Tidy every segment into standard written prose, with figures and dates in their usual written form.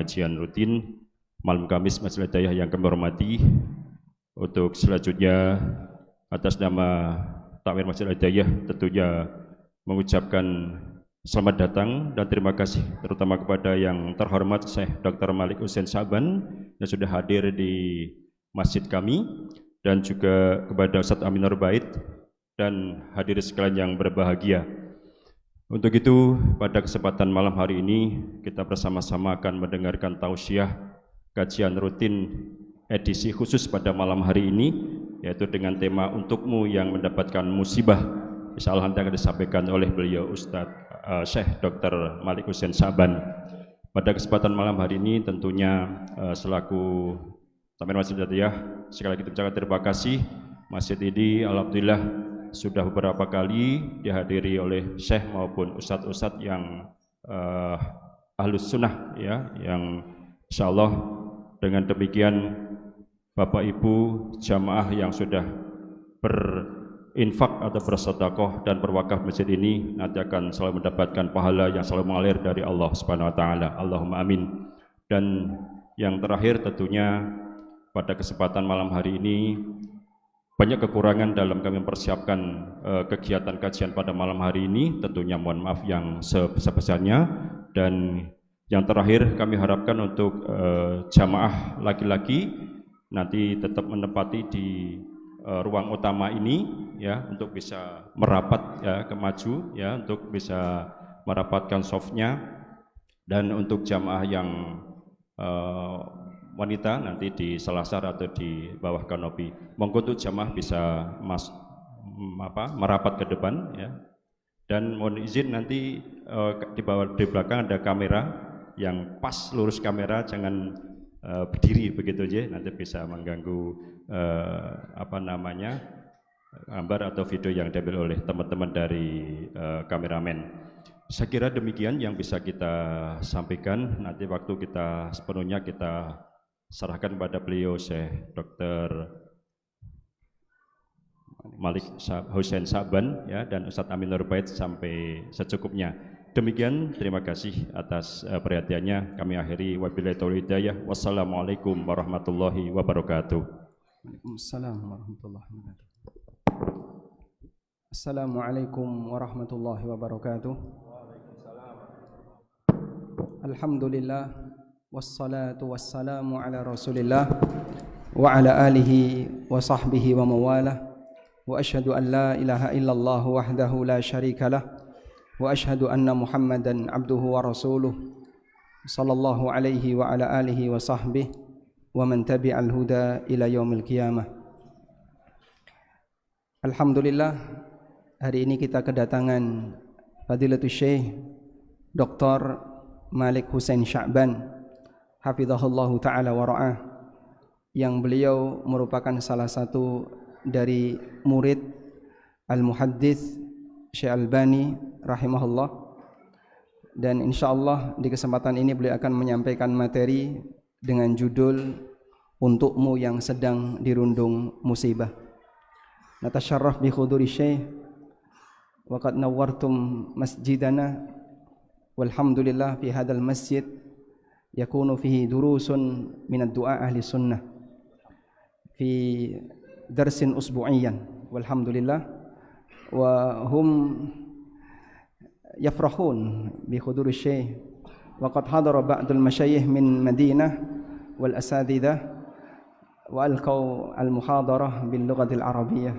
pengajian rutin malam Kamis Masjid Hidayah yang kami hormati. Untuk selanjutnya atas nama Takmir Masjid Hidayah tentunya mengucapkan selamat datang dan terima kasih terutama kepada yang terhormat Syekh Dr. Malik Hussein Sa'ban yang sudah hadir di masjid kami, dan juga kepada Ustadz Amin Nur Bait dan hadirin sekalian yang berbahagia. Untuk itu pada kesempatan malam hari ini kita bersama-sama akan mendengarkan tausiah kajian rutin edisi khusus pada malam hari ini, yaitu dengan tema Untukmu yang Mendapatkan Musibah. Insyaallah nanti akan disampaikan oleh beliau Ustadz Syekh Dr. Malik Hussein Sa'ban. Pada kesempatan malam hari ini tentunya selaku Takmir Masjid Hidayah sekali lagi ucapkan terima kasih. Masjid ini alhamdulillah sudah beberapa kali dihadiri oleh Syekh maupun ustadz-ustadz yang ahlus sunnah ya, yang insyaallah dengan demikian Bapak Ibu jamaah yang sudah berinfak atau bersedekah dan berwakaf masjid ini nanti akan selalu mendapatkan pahala yang selalu mengalir dari Allah Subhanahu wa taala. Allahumma amin. Dan yang terakhir tentunya pada kesempatan malam hari ini banyak kekurangan dalam kami mempersiapkan kegiatan kajian pada malam hari ini, tentunya mohon maaf yang sebesar-besarnya. Dan yang terakhir kami harapkan untuk jamaah laki-laki nanti tetap menempati di ruang utama ini ya, untuk bisa merapat ya ke maju ya, untuk bisa merapatkan softnya. Dan untuk jamaah yang wanita nanti di selasar atau di bawah kanopi. Monggo tuh jamaah bisa merapat ke depan ya. Dan mohon izin nanti di belakang ada kamera yang pas lurus kamera, jangan berdiri begitu aja, nanti bisa mengganggu gambar atau video yang diambil oleh teman-teman dari kameramen. Saya kira demikian yang bisa kita sampaikan. Nanti waktu kita sepenuhnya kita serahkan kepada beliau Syekh Dr. Malik Hussein Sa'ban ya, dan Ustadz Amin Nur Bait sampai secukupnya. Demikian, terima kasih atas perhatiannya. Kami akhiri wabillahi taufiq hidayah. Wassalamualaikum warahmatullahi wabarakatuh. Waalaikumsalam warahmatullahi wabarakatuh. Assalamualaikum warahmatullahi wabarakatuh. Alhamdulillah wassalatu wassalamu ala Rasulillah wa ala alihi wa sahbihi wa mawalah, wa ashhadu an la ilaha illallah wahdahu la syarika lah, wa ashhadu anna Muhammadan abduhu wa rasuluh sallallahu alaihi wa ala alihi wa sahbihi wa man tabi'al huda ila yaumil qiyamah. Alhamdulillah, hari ini kita kedatangan Fadilatul Syekh Dr. Malik Hussein Sa'ban hafizahullahu ta'ala wa ra'ah, yang beliau merupakan salah satu dari murid Al-Muhaddits Syekh Albani rahimahullah. Dan insyaallah di kesempatan ini beliau akan menyampaikan materi dengan judul Untukmu yang Sedang Dirundung Musibah. Natasyarraf bi huduri Syekh wa qad nawwartum masjidana, walhamdulillah fi hadzal masjid yakunu fihi durusun min ad-du'a ahli sunnah fi darsin usbu'iyyan, walhamdulillah, wa hum yafrahun bi huduri syekh wa qad hadara ba'dul masyayikh min Madinah wal asatidzah wa alqaw al muhadarah bil lughati al arabiyyah,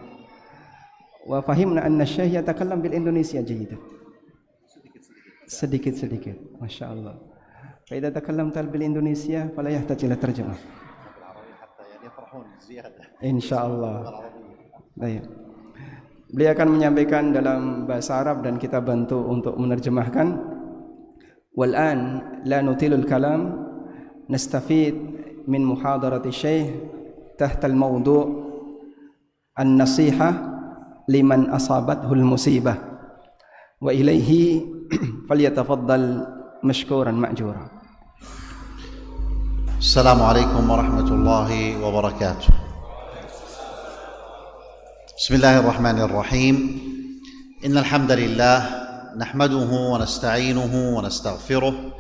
wa fahimna anna syekh yatakallam bil Indonesia jayidan, sedikit-sedikit, masyaallah. فإذا تكلمت بالإندونيسيا فلا يحتاج إلى ترجمة insyaallah. Baik. Beliau akan menyampaikan dalam bahasa Arab dan kita bantu untuk menerjemahkan. Wal an la nutilul kalam, nastafid min muhadarati syekh tahta al mawdu' an-nasihah liman asabathul musibah wa ilaihi falyatafaddal mashkuran ma'jura. Assalamualaikum warahmatullahi wabarakatuh. Bismillahirrahmanirrahim. Innal hamdalillah nahmaduhu wa nasta'inuhu wa nastaghfiruh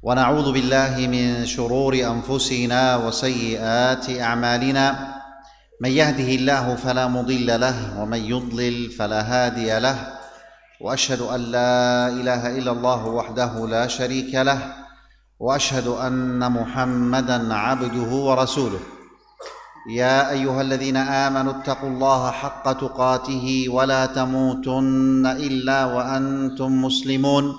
ونعوذ بالله من شرور أنفسنا وسيئات أعمالنا من يهده الله فلا مضل له ومن يضلل فلا هادي له وأشهد أن لا إله إلا الله وحده لا شريك له وأشهد أن محمدًا عبده ورسوله يا أيها الذين آمنوا اتقوا الله حق تقاته ولا تموتن إلا وأنتم مسلمون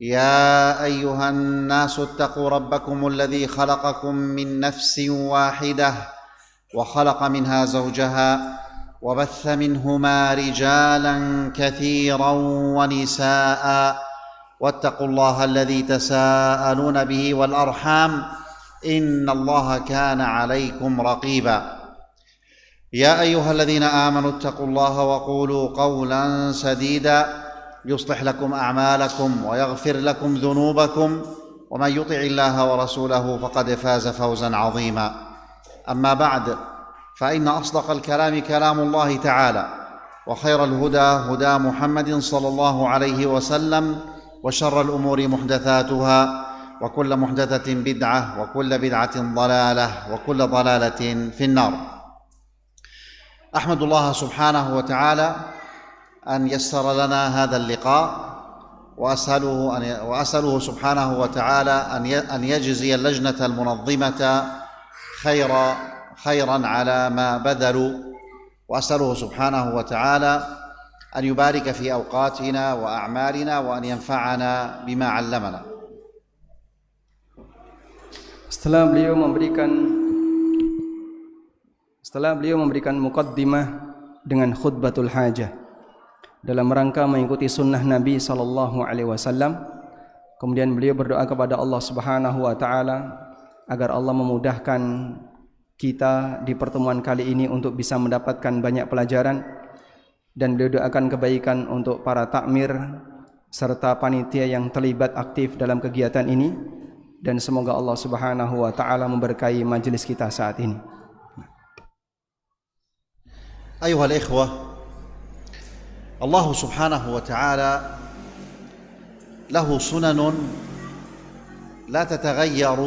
يا أيها الناس اتقوا ربكم الذي خلقكم من نفس واحدة وخلق منها زوجها وبث منهما رجالا كثيرا ونساء واتقوا الله الذي تساءلون به والأرحام إن الله كان عليكم رقيبا يا أيها الذين آمنوا اتقوا الله وقولوا قولا سديدا يصلح لكم أعمالكم ويغفر لكم ذنوبكم ومن يطع الله ورسوله فقد فاز فوزا عظيما أما بعد فإن أصدق الكلام كلام الله تعالى وخير الهدى هدى محمد صلى الله عليه وسلم وشر الأمور محدثاتها وكل محدثة بدعة وكل بدعة ضلالة وكل ضلالة في النار. أحمد الله سبحانه وتعالى أن يسر لنا هذا اللقاء وأسأله سبحانه وتعالى أن يجزي اللجنة المنظمة خيرا على ما بذلوا وأسأله سبحانه وتعالى أن يبارك في أوقاتنا وأعمالنا وأن ينفعنا بما علمنا. Setelah beliau memberikan muqaddimah dengan khutbatul hajah dalam rangka mengikuti sunnah Nabi SAW, kemudian beliau berdoa kepada Allah Subhanahu wa taala agar Allah memudahkan kita di pertemuan kali ini untuk bisa mendapatkan banyak pelajaran, dan beliau doakan kebaikan untuk para takmir serta panitia yang terlibat aktif dalam kegiatan ini, dan semoga Allah Subhanahu wa taala memberkahi majelis kita saat ini. أيها الإخوة، الله سبحانه وتعالى له سنن لا تتغير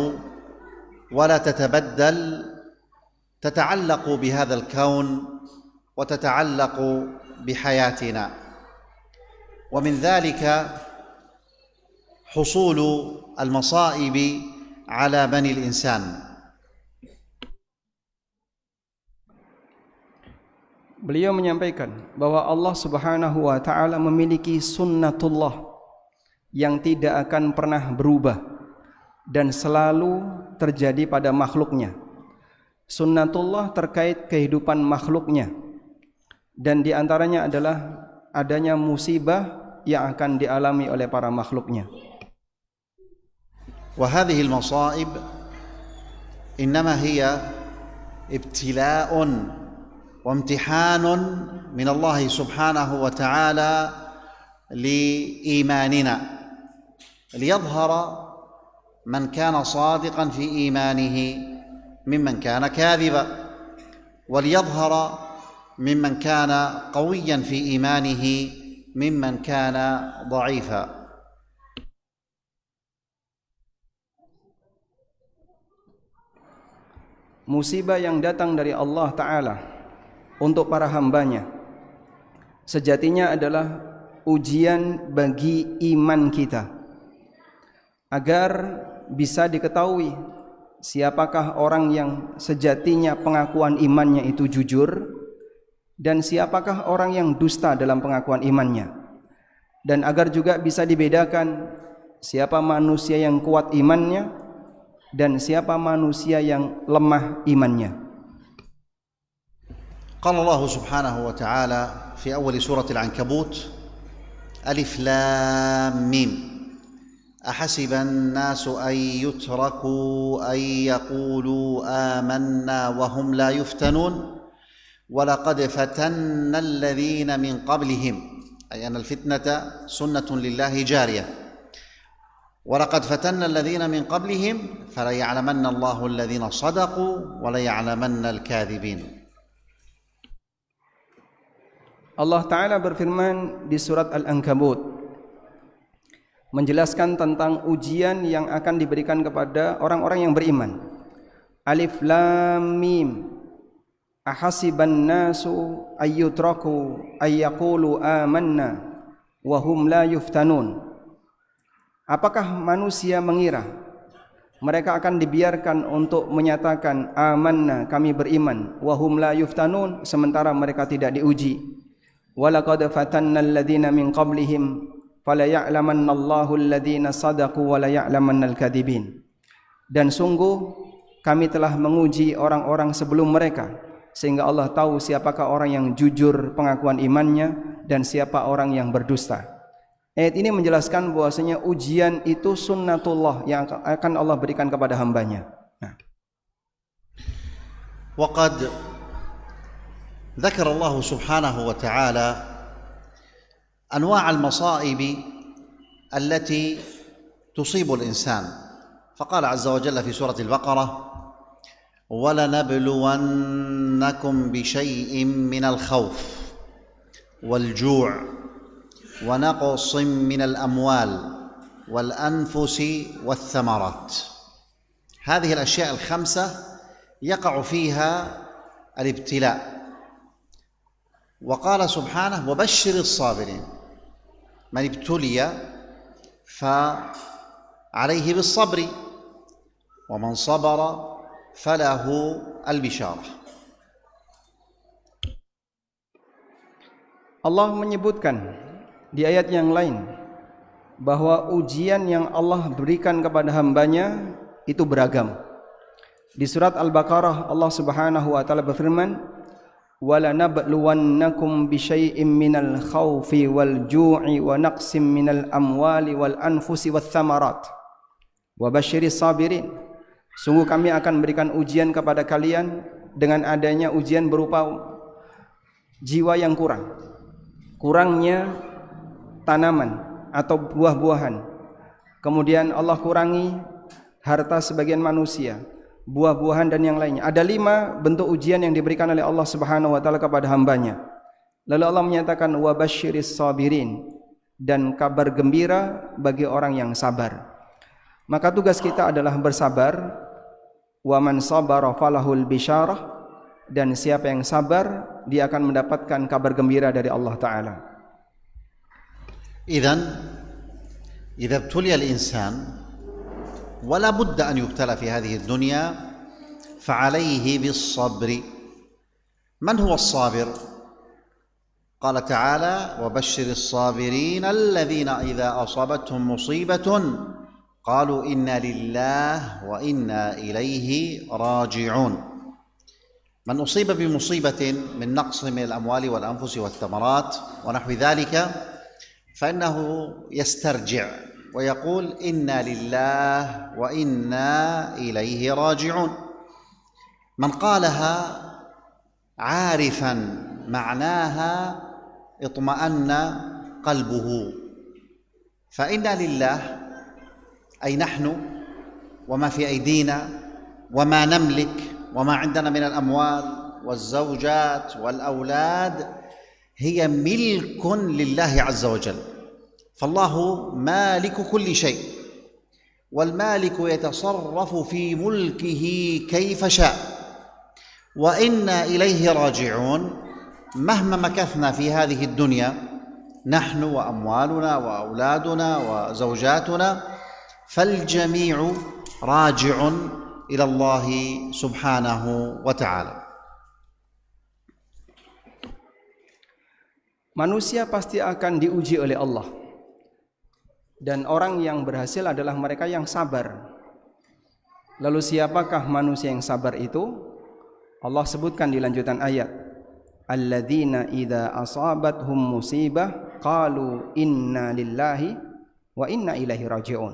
ولا تتبدل تتعلق بهذا الكون وتتعلق بحياتنا، ومن ذلك حصول المصائب على بني الإنسان. Beliau menyampaikan bahwa Allah Subhanahu wa taala memiliki sunnatullah yang tidak akan pernah berubah dan selalu terjadi pada makhluknya. Sunnatullah terkait kehidupan makhluknya, dan di antaranya adalah adanya musibah yang akan dialami oleh para makhluknya. وهذه المصائب إنما هي ابتلاء وامتحان من الله سبحانه وتعالى لإيماننا، ليظهر من كان صادقا في إيمانه ممن كان كاذبا، وليظهر ممن كان قويا في إيمانه ممن كان ضعيفا. Musibah yang datang dari Allah Ta'ala untuk para hambanya sejatinya adalah ujian bagi iman kita, agar bisa diketahui siapakah orang yang sejatinya pengakuan imannya itu jujur dan siapakah orang yang dusta dalam pengakuan imannya, dan agar juga bisa dibedakan siapa manusia yang kuat imannya dan siapa manusia yang lemah imannya. Qala Allah Subhanahu wa ta'ala fi awal surah Al-Ankabut, Alif Lam Mim, ahasiba an-nasu an yutraku an yaqulu amanna wa hum la yuftanun wa laqad fatanna alladhina min qablihim, ay anna al-fitnata sunnatun lillahi jariyah. ولقد فتنا الذين من قبلهم فليعلمن الله الذين صدقوا وليعلمن الكاذبين. Allah Ta'ala berfirman di surat Al-Ankabut, menjelaskan tentang ujian yang akan diberikan kepada orang-orang yang beriman. Alif Lam Mim. Ahasiban nasu ayyutraku ayyaqulu amanna wa hum la yuftanun. Apakah manusia mengira mereka akan dibiarkan untuk menyatakan amanna, kami beriman, wa hum la yuftanun, sementara mereka tidak diuji. Walaqad fatanna alladhina min qablihim fala ya'lamanna Allahu alladhina sadaqu wa la ya'lamanna al-kadhibin. Dan sungguh kami telah menguji orang-orang sebelum mereka, sehingga Allah tahu siapakah orang yang jujur pengakuan imannya dan siapa orang yang berdusta. Ayat ini menjelaskan bahwasanya ujian itu sunnatullah yang akan Allah berikan kepada hambanya. وقد ذكر الله سبحانه وتعالى أنواع المصائب التي تصيب الإنسان، فقال عز وجل في سورة البقرة: ولنبلونكم بشيء من الخوف والجوع ونقص من الأموال والأنفس والثمرات. هذه الأشياء الخمسة يقع فيها الابتلاء. وقال سبحانه: وبشر الصابرين. من ابتلي فعليه بالصبر ومن صبر فله البشارة. Allah menyebutkan di ayat yang lain bahwa ujian yang Allah berikan kepada hambanya itu beragam. Di surat Al-Baqarah Allah Subhanahu wa taala berfirman, "Walanabluwannakum bisyai'im minal khaufi wal ju'i wa naqsim minal amwali wal anfusi wath thamarat. Wa basyiris sabirin." Sungguh kami akan berikan ujian kepada kalian dengan adanya ujian berupa jiwa yang kurangnya tanaman atau buah-buahan. Kemudian Allah kurangi harta sebagian manusia, buah-buahan dan yang lainnya. Ada 5 bentuk ujian yang diberikan oleh Allah Subhanahu wa taala kepada hambanya. Lalu Allah menyatakan wa basyiris sabirin, dan kabar gembira bagi orang yang sabar. Maka tugas kita adalah bersabar. Wa man sabara falahul bisyarah, dan siapa yang sabar dia akan mendapatkan kabar gembira dari Allah taala. إذن إذا ابتلي الإنسان ولا بد أن يبتلى في هذه الدنيا فعليه بالصبر. من هو الصابر؟ قال تعالى: وبشر الصابرين الذين إذا أصابتهم مصيبة قالوا إنا لله وإنا إليه راجعون. من أصيب بمصيبة من نقص من الأموال والأنفس والثمرات ونحو ذلك فإنه يسترجع ويقول إنا لله وإنا إليه راجعون. من قالها عارفا معناها اطمأن قلبه. فإنا لله أي نحن وما في أيدينا وما نملك وما عندنا من الأموال والزوجات والأولاد هي ملك لله عز وجل. فالله مالك كل شيء، والمالك يتصرف في ملكه كيف شاء. وإنا إليه راجعون. مهما مكثنا في هذه الدنيا نحن وأموالنا وأولادنا وزوجاتنا فالجميع راجع إلى الله سبحانه وتعالى. Manusia pasti akan diuji oleh Allah. Dan orang yang berhasil adalah mereka yang sabar. Lalu siapakah manusia yang sabar itu? Allah sebutkan di lanjutan ayat, alladzina idza asabathum musibah qalu inna lillahi wa inna ilaihi raji'un.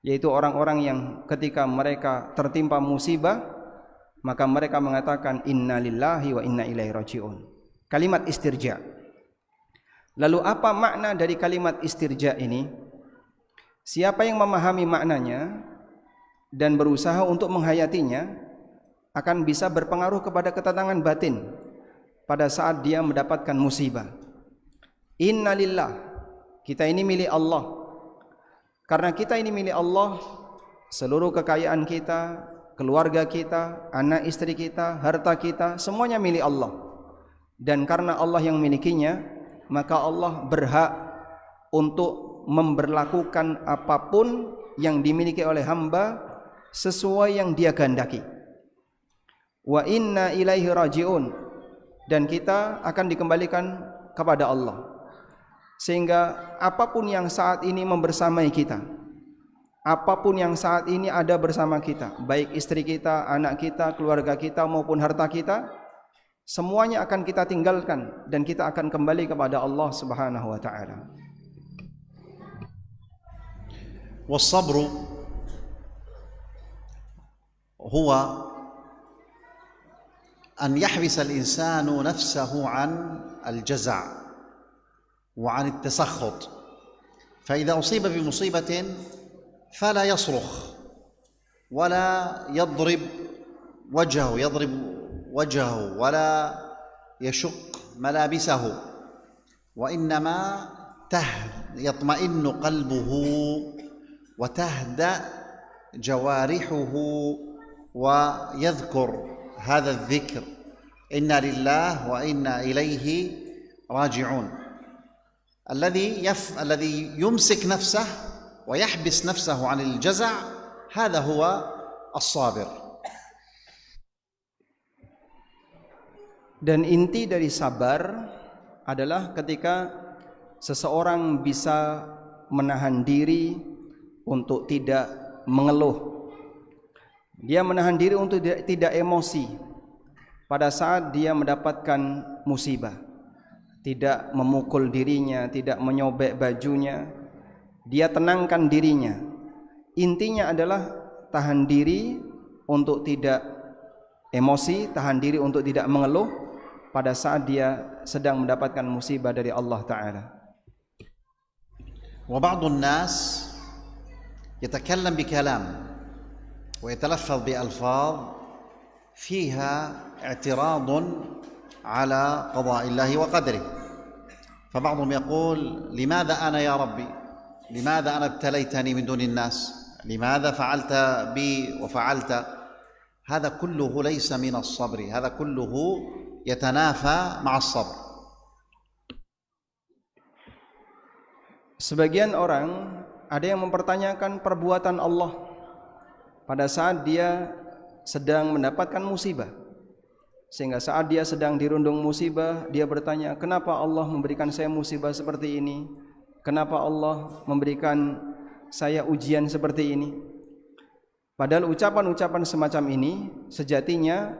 Yaitu orang-orang yang ketika mereka tertimpa musibah, maka mereka mengatakan inna lillahi wa inna ilaihi raji'un. Kalimat istirja. Lalu apa makna dari kalimat istirja ini? Siapa yang memahami maknanya dan berusaha untuk menghayatinya akan bisa berpengaruh kepada ketenangan batin pada saat dia mendapatkan musibah. Innalillah, kita ini milik Allah. Karena kita ini milik Allah, seluruh kekayaan kita, keluarga kita, anak istri kita, harta kita, semuanya milik Allah. Dan karena Allah yang milikinya, maka Allah berhak untuk memberlakukan apapun yang dimiliki oleh hamba sesuai yang Dia kehendaki. Wa inna ilaihi raji'un, dan kita akan dikembalikan kepada Allah. Sehingga apapun yang saat ini membersamai kita, apapun yang saat ini ada bersama kita, baik istri kita, anak kita, keluarga kita maupun harta kita, semuanya akan kita tinggalkan dan kita akan kembali kepada Allah Subhanahu wa taala. والصبر هو أن يحبس الإنسان نفسه عن الجزع وعن التسخط، فإذا أصيب بمصيبة فلا يصرخ ولا يضرب وجهه ولا يشق ملابسه، وإنما يطمئن قلبه وتهدأ جوارحه ويذكر هذا الذكر: إنا لله وإنا إليه راجعون. الذي يمسك نفسه ويحبس نفسه عن الجزع هذا هو الصابر. Dan inti dari sabar adalah ketika seseorang bisa menahan diri untuk tidak mengeluh. Dia menahan diri untuk tidak emosi pada saat dia mendapatkan musibah. Tidak memukul dirinya, tidak menyobek bajunya. Dia tenangkan dirinya. Intinya adalah tahan diri untuk tidak emosi, tahan diri untuk tidak mengeluh pada saat dia sedang mendapatkan musibah dari Allah Ta'ala. وبعض الناس يتكلم بكلام ويتلفظ بألفاظ فيها اعتراض على قضاء الله وقدره، فبعضهم يقول: لماذا أنا يا ربي؟ لماذا أنا ابتليتني من دون الناس؟ لماذا فعلت بي وفعلت؟ هذا كله ليس من الصبر، هذا كله يتنافى مع الصبر. Sebagian orang ada yang mempertanyakan perbuatan Allah pada saat dia sedang mendapatkan musibah. Sehingga saat dia sedang dirundung musibah, dia bertanya, kenapa Allah memberikan saya musibah seperti ini? Kenapa Allah memberikan saya ujian seperti ini? Padahal ucapan-ucapan semacam ini sejatinya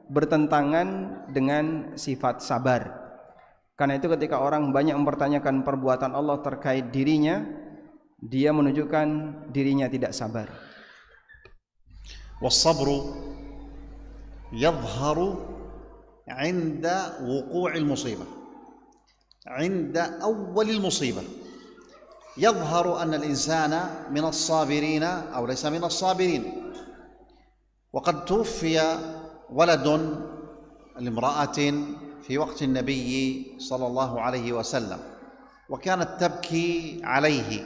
bertentangan dengan sifat sabar. Karena itu ketika orang banyak mempertanyakan perbuatan Allah terkait dirinya, dia menunjukkan dirinya tidak sabar. والصبر يظهر عند وقوع المصيبة، عند أول المصيبة يظهر أن الإنسان من الصابرين أو ليس من الصابرين. وقد توفي ولد لامرأة في وقت النبي صلى الله عليه وسلم وكانت تبكي عليه،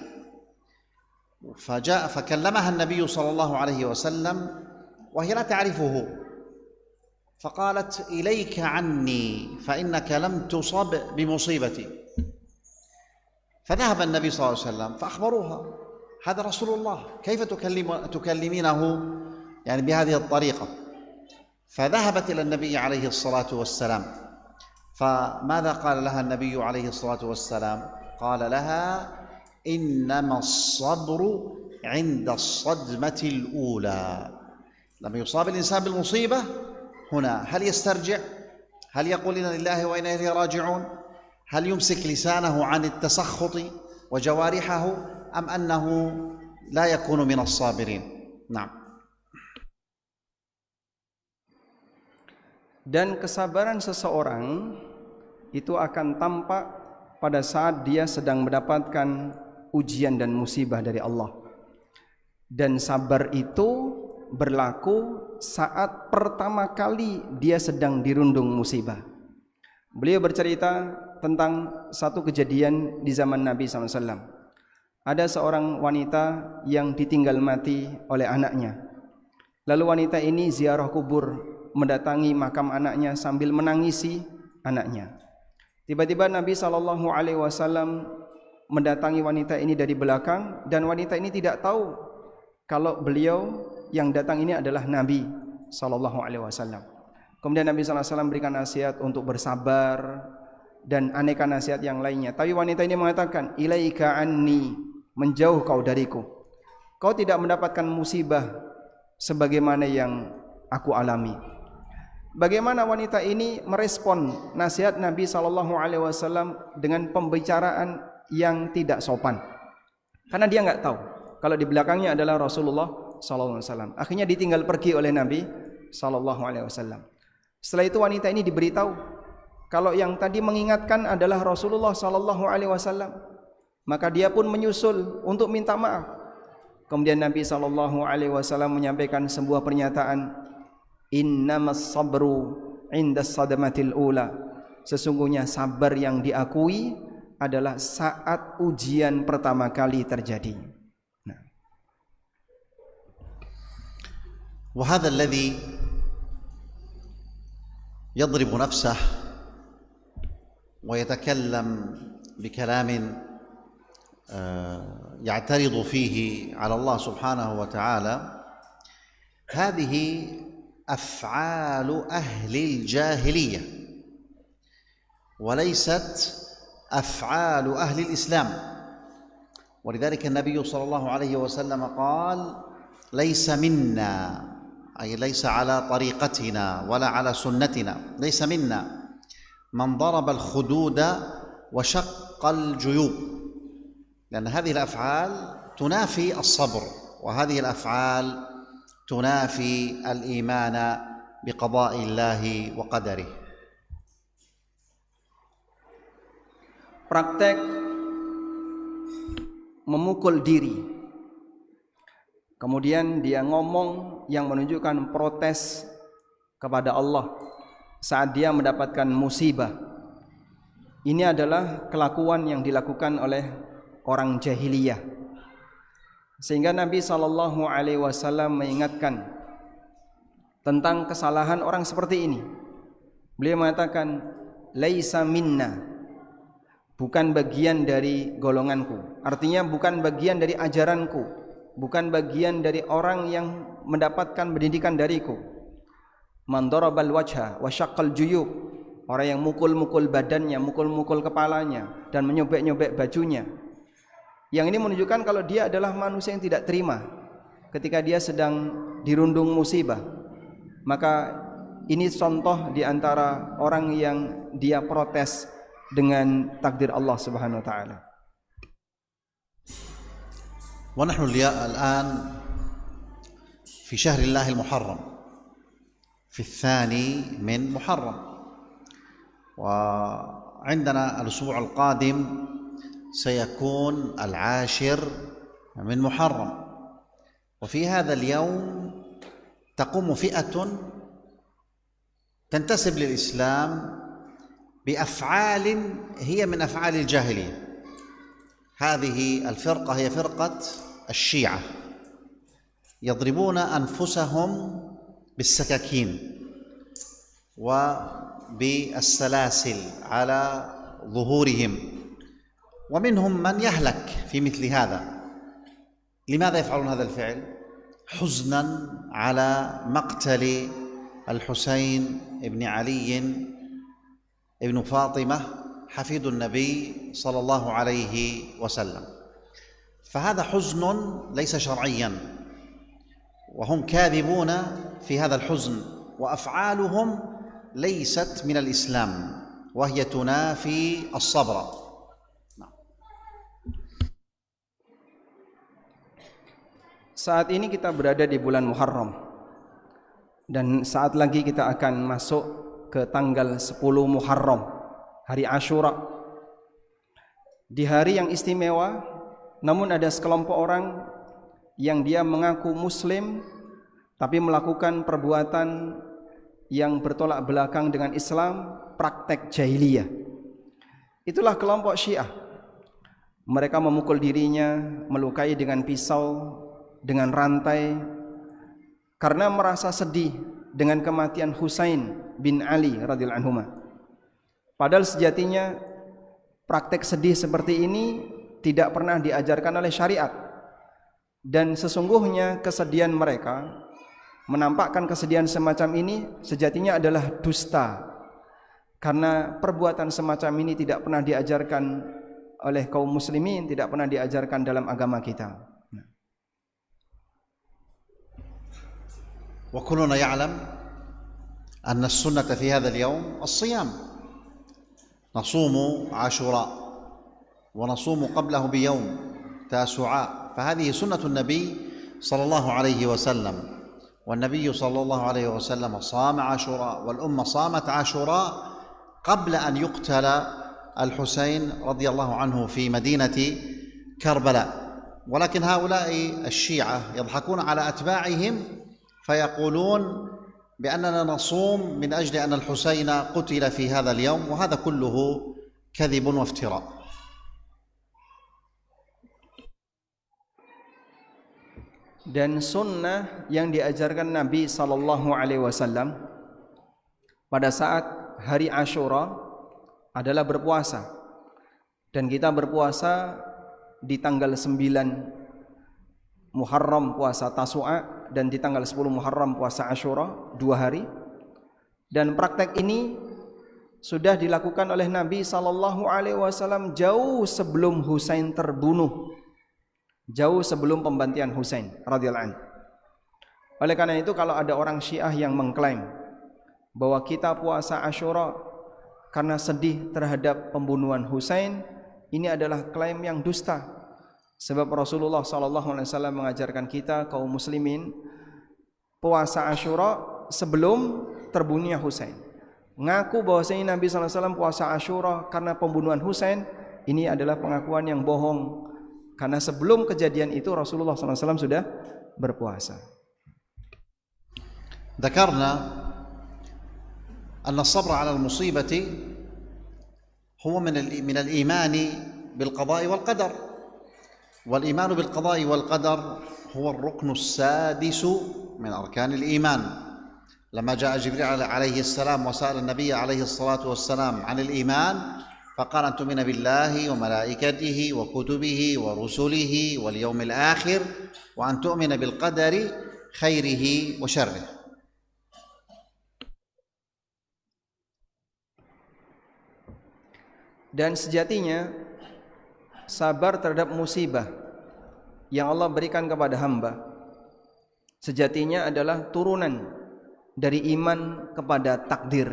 فكلمها النبي صلى الله عليه وسلم وهي لا تعرفه، فقالت: إليك عني فإنك لم تصب بمصيبتي. فذهب النبي صلى الله عليه وسلم فأخبروها: هذا رسول الله، كيف تكلمينه يعني بهذه الطريقة؟ فذهبت إلى النبي عليه الصلاة والسلام، فماذا قال لها النبي عليه الصلاة والسلام؟ قال لها: إنما الصبر عند الصدمة الأولى. لما يصاب الإنسان بالمصيبة هنا هل يسترجع؟ هل يقول إنا لله وإنا إليه راجعون؟ هل يمسك لسانه عن التسخط وجوارحه أم أنه لا يكون من الصابرين؟ نعم. Dan kesabaran seseorang itu akan tampak pada saat dia sedang mendapatkan ujian dan musibah dari Allah. Dan sabar itu berlaku saat pertama kali dia sedang dirundung musibah. Beliau bercerita tentang satu kejadian di zaman Nabi SAW. ada seorang wanita yang ditinggal mati oleh anaknya. Lalu wanita ini ziarah kubur, mendatangi makam anaknya sambil menangisi anaknya. Tiba-tiba Nabi SAW mendatangi wanita ini dari belakang, dan wanita ini tidak tahu kalau beliau yang datang ini adalah Nabi SAW. Kemudian Nabi SAW berikan nasihat untuk bersabar dan aneka nasihat yang lainnya. Tapi wanita ini mengatakan, ilaika anni, menjauh kau dariku. Kau tidak mendapatkan musibah sebagaimana yang aku alami. Bagaimana wanita ini merespon nasihat Nabi SAW dengan pembicaraan yang tidak sopan? Karena dia nggak tahu kalau di belakangnya adalah Rasulullah SAW. Akhirnya ditinggal pergi oleh Nabi SAW. Setelah itu wanita ini diberitahu kalau yang tadi mengingatkan adalah Rasulullah SAW. Maka dia pun menyusul untuk minta maaf. Kemudian Nabi SAW menyampaikan sebuah pernyataan, innamas sabru indas sadamatil ula. Sesungguhnya sabar yang diakui adalah saat ujian pertama kali terjadi. وهذا الذي يضرب نفسه ويتكلم بكلام يعترض فيه على الله سبحانه وتعالى، هذه أفعال أهل الجاهلية وليست أفعال أهل الإسلام. ولذلك النبي صلى الله عليه وسلم قال ليس منا، أي ليس على طريقتنا ولا على سنتنا، ليس منا من ضرب الخدود وشق الجيوب، لأن هذه الأفعال تنافي الصبر، وهذه الأفعال تنافي الإيمان بقضاء الله وقدره. Praktek memukul diri, kemudian dia ngomong yang menunjukkan protes kepada Allah saat dia mendapatkan musibah. Ini adalah kelakuan yang dilakukan oleh orang jahiliyah. Sehingga Nabi SAW mengingatkan tentang kesalahan orang seperti ini. Beliau mengatakan, laisa minna, bukan bagian dari golonganku. Artinya bukan bagian dari ajaranku, bukan bagian dari orang yang mendapatkan pendidikan dariku. Man darabal wajha wa syaqqal juyub, orang yang mukul-mukul badannya, mukul-mukul kepalanya dan menyobek-nyobek bajunya. Yang ini menunjukkan kalau dia adalah manusia yang tidak terima ketika dia sedang dirundung musibah. Maka ini contoh di antara orang yang dia protes dengan takdir Allah Subhanahu wa taala. ونحن الآن في شهر الله المحرم، في الثاني من محرم، وعندنا الأسبوع القادم سيكون العاشر من محرم. وفي هذا اليوم تقوم فئة تنتسب للإسلام بأفعال هي من أفعال الجاهلية. هذه الفرقة هي فرقة الشيعة، يضربون أنفسهم بالسكاكين وبالسلاسل على ظهورهم، ومنهم من يهلك في مثل هذا. لماذا يفعلون هذا الفعل؟ حزنا على مقتل الحسين بن علي ابن فاطمة حفيد النبي صلى الله عليه وسلم. فهذا حزن ليس شرعيا، وهم كاذبون في هذا الحزن، وأفعالهم ليست من الإسلام، وهي تنافي الصبر. Saat ini kita berada di bulan Muharram, dan saat lagi kita akan masuk ke tanggal 10 Muharram, hari Ashura. Di hari yang istimewa, namun ada sekelompok orang yang dia mengaku muslim tapi melakukan perbuatan yang bertolak belakang dengan Islam, praktek jahiliyah. Itulah kelompok Syiah. Mereka memukul dirinya, melukai dengan pisau, dengan rantai, karena merasa sedih dengan kematian Husain bin Ali radhiyallahu anhu. Padahal sejatinya praktek sedih seperti ini tidak pernah diajarkan oleh syariat. Dan sesungguhnya kesedihan mereka, menampakkan kesedihan semacam ini sejatinya adalah dusta. Karena perbuatan semacam ini tidak pernah diajarkan oleh kaum muslimin, tidak pernah diajarkan dalam agama kita. وكلنا يعلم أن السنة في هذا اليوم الصيام، نصوم عاشوراء ونصوم قبله بيوم تاسوعاء، فهذه سنة النبي صلى الله عليه وسلم، والنبي صلى الله عليه وسلم صام عاشوراء والأمة صامت عاشوراء قبل أن يقتل الحسين رضي الله عنه في مدينة كربلاء. ولكن هؤلاء الشيعة يضحكون على أتباعهم فيقولون بأننا نصوم من أجل أن الحسين قتل في هذا اليوم، وهذا كله كذب وافتراء. Dan sunnah yang diajarkan Nabi SAW pada saat hari Ashura adalah berpuasa. Dan kita berpuasa di tanggal 9 Muharram puasa Tasu'a, dan di tanggal 10 Muharram puasa Ashura, 2 hari. Dan praktek ini sudah dilakukan oleh Nabi SAW jauh sebelum Husain terbunuh, jauh sebelum pembantian Husain radhiyallahu anhu. Oleh karena itu, kalau ada orang Syiah yang mengklaim bahwa kita puasa Ashura karena sedih terhadap pembunuhan Husain, ini adalah klaim yang dusta. Sebab Rasulullah SAW mengajarkan kita kaum muslimin puasa Ashura sebelum terbunuhnya Husain. Ngaku bahwasanya Nabi SAW puasa Ashura karena pembunuhan Husain, ini adalah pengakuan yang bohong. Karena sebelum kejadian itu Rasulullah SAW sudah berpuasa. ذكرنا أن الصبر على المصيبة هو من الإيمان بالقضاء والقدر، والإيمان بالقضاء والقدر هو الركن السادس من أركان الإيمان. لما جاء جبريل عليه السلام وسأل النبي عليه الصلاة والسلام عن الإيمان فقال أن تؤمن بالله وملائكته وكتبه ورسله واليوم الآخر وأن تؤمن بالقدر خيره وشره. Dan sejatinya sabar terhadap musibah yang Allah berikan kepada hamba sejatinya adalah turunan dari iman kepada takdir,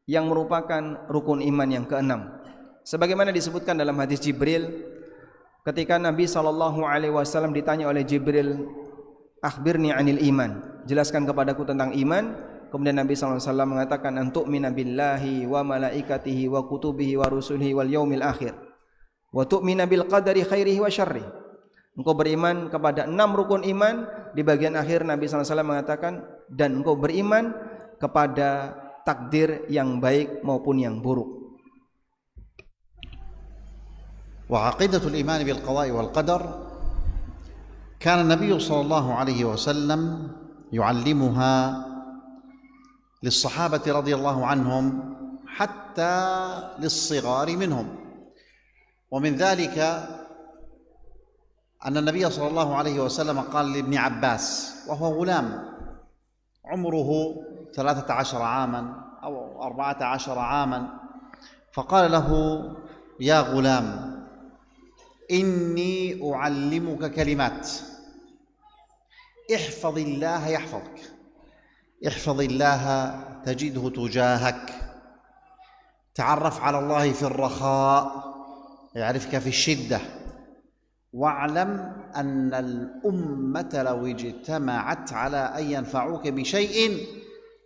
yang merupakan rukun iman yang keenam. Sebagaimana disebutkan dalam hadis Jibril, ketika Nabi SAW ditanya oleh Jibril, akhbirni anil iman, jelaskan kepadaku tentang iman. Kemudian Nabi SAW mengatakan, antu'mina billahi wa malaikatihi wa kutubihi wa rusulihi wal yaumil akhir wa tu'mina bil qadari khairihi wa syarrih. Engkau beriman kepada 6 rukun iman. Di bagian akhir Nabi SAW mengatakan, dan engkau beriman kepada takdir yang baik maupun yang buruk. وعقيدة الإيمان بالقضاء والقدر كان النبي صلى الله عليه وسلم يعلمها للصحابة رضي الله عنهم حتى للصغار منهم. ومن ذلك أن النبي صلى الله عليه وسلم قال لابن عباس وهو غلام عمره 13 عاما أو 14 عاما، فقال له يا غلام إني أعلمك كلمات، احفظ الله يحفظك، احفظ الله تجده تجاهك، تعرف على الله في الرخاء يعرفك في الشدة، واعلم أن الأمة لو اجتمعت على أن ينفعوك بشيء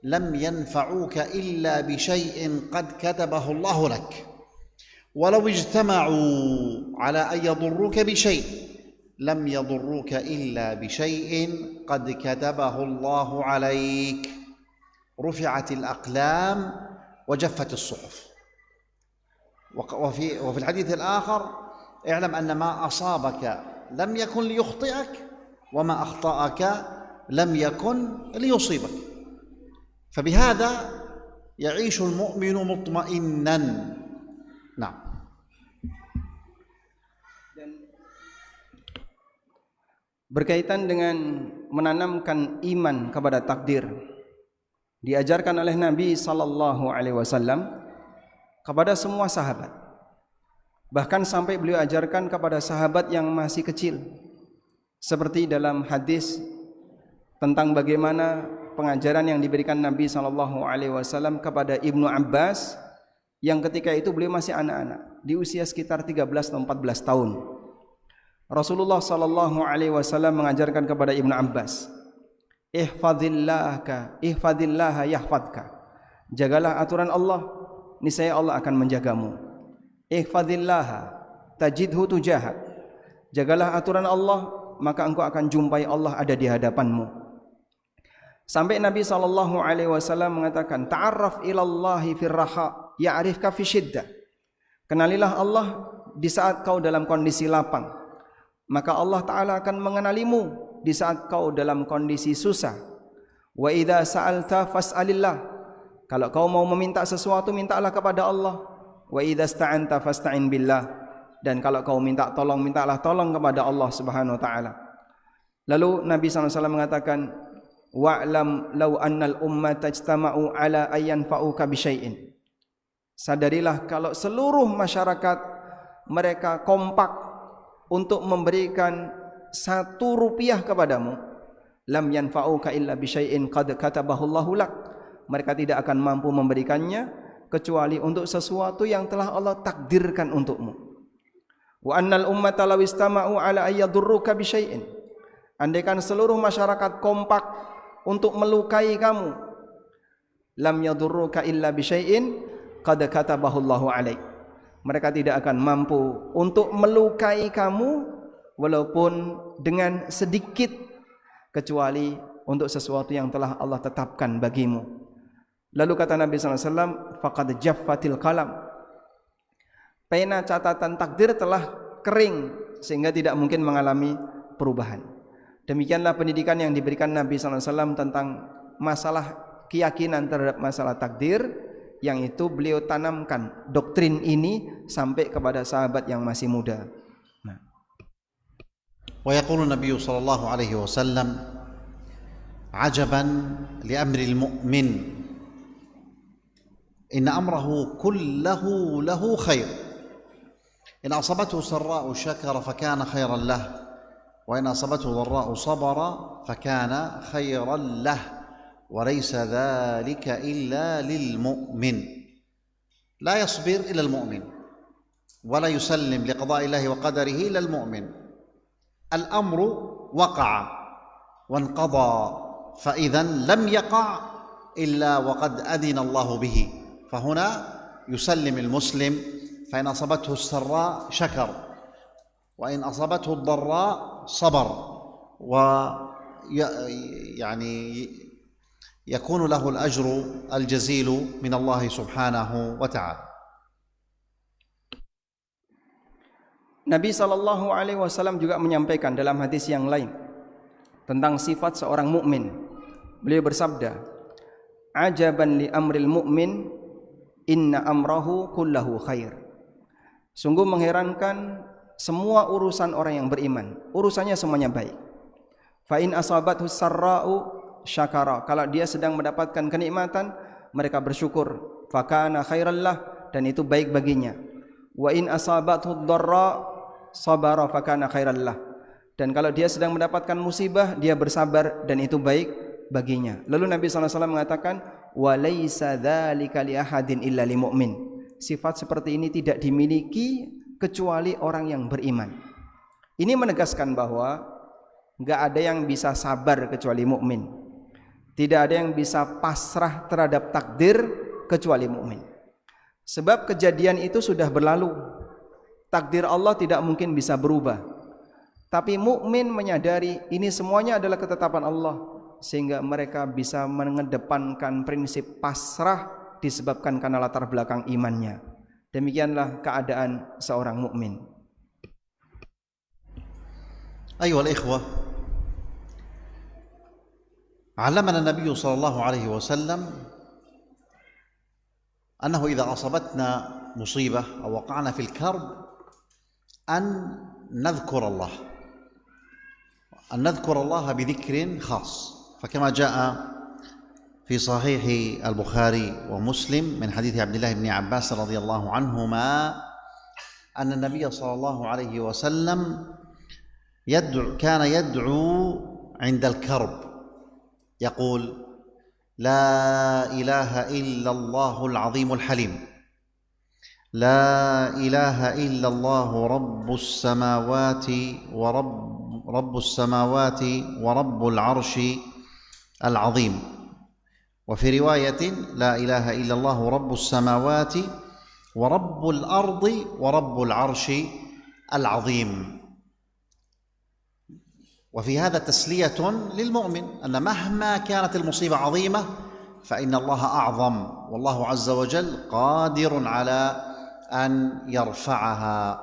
لم ينفعوك إلا بشيء قد كتبه الله لك، ولو اجتمعوا على أن يضروك بشيء لم يضروك إلا بشيء قد كتبه الله عليك، رفعت الأقلام وجفت الصحف. وفي الحديث الآخر اعلم أن ما أصابك لم يكن ليخطئك وما أخطأك لم يكن ليصيبك. فبهذا يعيش المؤمن مطمئنا. نعم. Berkaitan dengan menanamkan iman kepada takdir, diajarkan oleh Nabi sallallahu alaihi wasallam kepada semua sahabat. Bahkan sampai beliau ajarkan kepada sahabat yang masih kecil. Seperti dalam hadis tentang bagaimana pengajaran yang diberikan Nabi sallallahu alaihi wasallam kepada Ibnu Abbas yang ketika itu beliau masih anak-anak, di usia sekitar 13 atau 14 tahun. Rasulullah sallallahu alaihi wasallam mengajarkan kepada Ibnu Abbas, ihfazillaha yahfadka. Jagalah aturan Allah, niscaya Allah akan menjagamu. Ihfazillaha tajidhu tujahak. Jagalah aturan Allah, maka engkau akan jumpai Allah ada di hadapanmu. Sampai Nabi sallallahu alaihi wasallam mengatakan, ta'arraf ilallahi firraha ya'rifka fi syiddah. Kenalilah Allah di saat kau dalam kondisi lapang, maka Allah Ta'ala akan mengenalimu di saat kau dalam kondisi susah. Wa idza sa'alta fas'alillah. Kalau kau mau meminta sesuatu, mintalah kepada Allah. Wa idza sta'anta fasta'in billah. Dan kalau kau minta tolong, mintalah tolong kepada Allah Subhanahu wa taala. Lalu Nabi SAW mengatakan, wa'lam law annal ummata ijtama'u ala ayyan fa'uka bi syai'in. Sadarilah kalau seluruh masyarakat mereka kompak untuk memberikan 1 rupiah kepadamu, lam yanfa'uka illa bi syai'in qad katabahu Allahu lak. Mereka tidak akan mampu memberikannya kecuali untuk sesuatu yang telah Allah takdirkan untukmu. Wa annal ummata law istama'u ala ayyadurruka bi syai'in. Andaikan seluruh masyarakat kompak untuk melukai kamu, lam yadurruka illa bi syai'in qad katabahu Allahu alaik. Mereka tidak akan mampu untuk melukai kamu walaupun dengan sedikit, kecuali untuk sesuatu yang telah Allah tetapkan bagimu. Lalu kata Nabi SAW, faqad jaffatil qalam. Pena catatan takdir telah kering sehingga tidak mungkin mengalami perubahan. Demikianlah pendidikan yang diberikan Nabi SAW tentang masalah keyakinan terhadap masalah takdir, yang itu beliau tanamkan doktrin ini sampai kepada sahabat yang masih muda. ويقول النبي صلى الله عليه وسلم عجبا لأمر المؤمن إن أمره كله له خير إن أصابته سراء شكر فكان خيرا له وإن أصابته ضراء صبر فكان خيرا له وليس ذلك إلا للمؤمن. لا يصبر إلا المؤمن ولا يسلم لقضاء الله وقدره إلا المؤمن. الأمر وقع وانقضى، فإذا لم يقع إلا وقد أذن الله به، فهنا يسلم المسلم، فإن أصابته السراء شكر وإن أصابته الضراء صبر، ويعني يكون له الأجر الجزيل من الله سبحانه وتعالى. Nabi SAW juga menyampaikan dalam hadis yang lain tentang sifat seorang mukmin. Beliau bersabda, ajaban li amril mu'min inna amrahu kullahu khair. Sungguh mengherankan semua urusan orang yang beriman, urusannya semuanya baik. Fa in asabathu sarra'u syakara. Kalau dia sedang mendapatkan kenikmatan, mereka bersyukur. Fakana khairallah, dan itu baik baginya. Wa in asabathu dharra sabara fakana khairallah. Dan kalau dia sedang mendapatkan musibah, dia bersabar dan itu baik baginya. Lalu Nabi SAW mengatakan, wa laisa dzalika li ahadin illa lil mu'min. Sifat seperti ini tidak dimiliki kecuali orang yang beriman. Ini menegaskan bahwa enggak ada yang bisa sabar kecuali mukmin. Tidak ada yang bisa pasrah terhadap takdir kecuali mukmin. Sebab kejadian itu sudah berlalu. Takdir Allah tidak mungkin bisa berubah. Tapi mukmin menyadari ini semuanya adalah ketetapan Allah, sehingga mereka bisa mengedepankan prinsip pasrah disebabkan karena latar belakang imannya. Demikianlah keadaan seorang mukmin. أيها الإخوة، علمنا النبي صلى الله عليه وسلم أنه إذا أصابتنا مصيبة أو وقعنا في الكرب أن نذكر الله بذكر خاص، فكما جاء في صحيح البخاري ومسلم من حديث عبد الله بن عباس رضي الله عنهما أن النبي صلى الله عليه وسلم كان يدعو عند الكرب يقول: لا إله إلا الله العظيم الحليم، لا إله إلا الله رب السماوات ورب العرش العظيم، وفي رواية: لا إله إلا الله رب السماوات ورب الأرض ورب العرش العظيم. وفي هذا تسلية للمؤمن أن مهما كانت المصيبة عظيمة فإن الله أعظم، والله عز وجل قادر على أن يرفعها.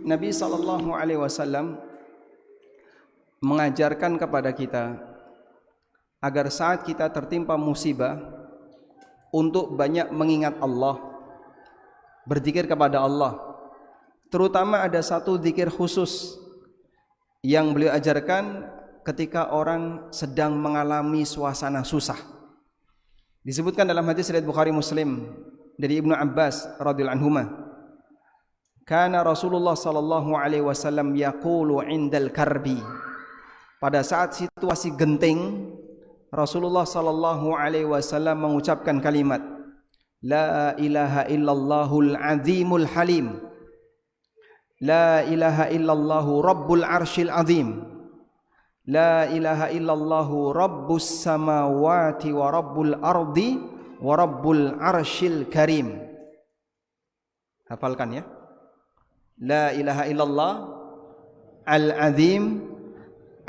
Nabi sallallahu alaihi wasallam mengajarkan kepada kita agar saat kita tertimpa musibah untuk banyak mengingat Allah, berzikir kepada Allah. Terutama ada satu zikir khusus yang beliau ajarkan ketika orang sedang mengalami suasana susah. Disebutkan dalam hadis riwayat Bukhari Muslim dari Ibnu Abbas radhiyallahu anhuma, kana Rasulullah sallallahu alaihi wasallam yaqulu indal karbi, pada saat situasi genting Rasulullah sallallahu alaihi wasallam mengucapkan kalimat la ilaha illallahul azimul halim, la ilaha illallahu rabbul arshil azim, la ilaha illallahu rabbus samawati wa rabbul ardi wa rabbul arshil karim. Hafalkan ya. La ilaha illallah al-azim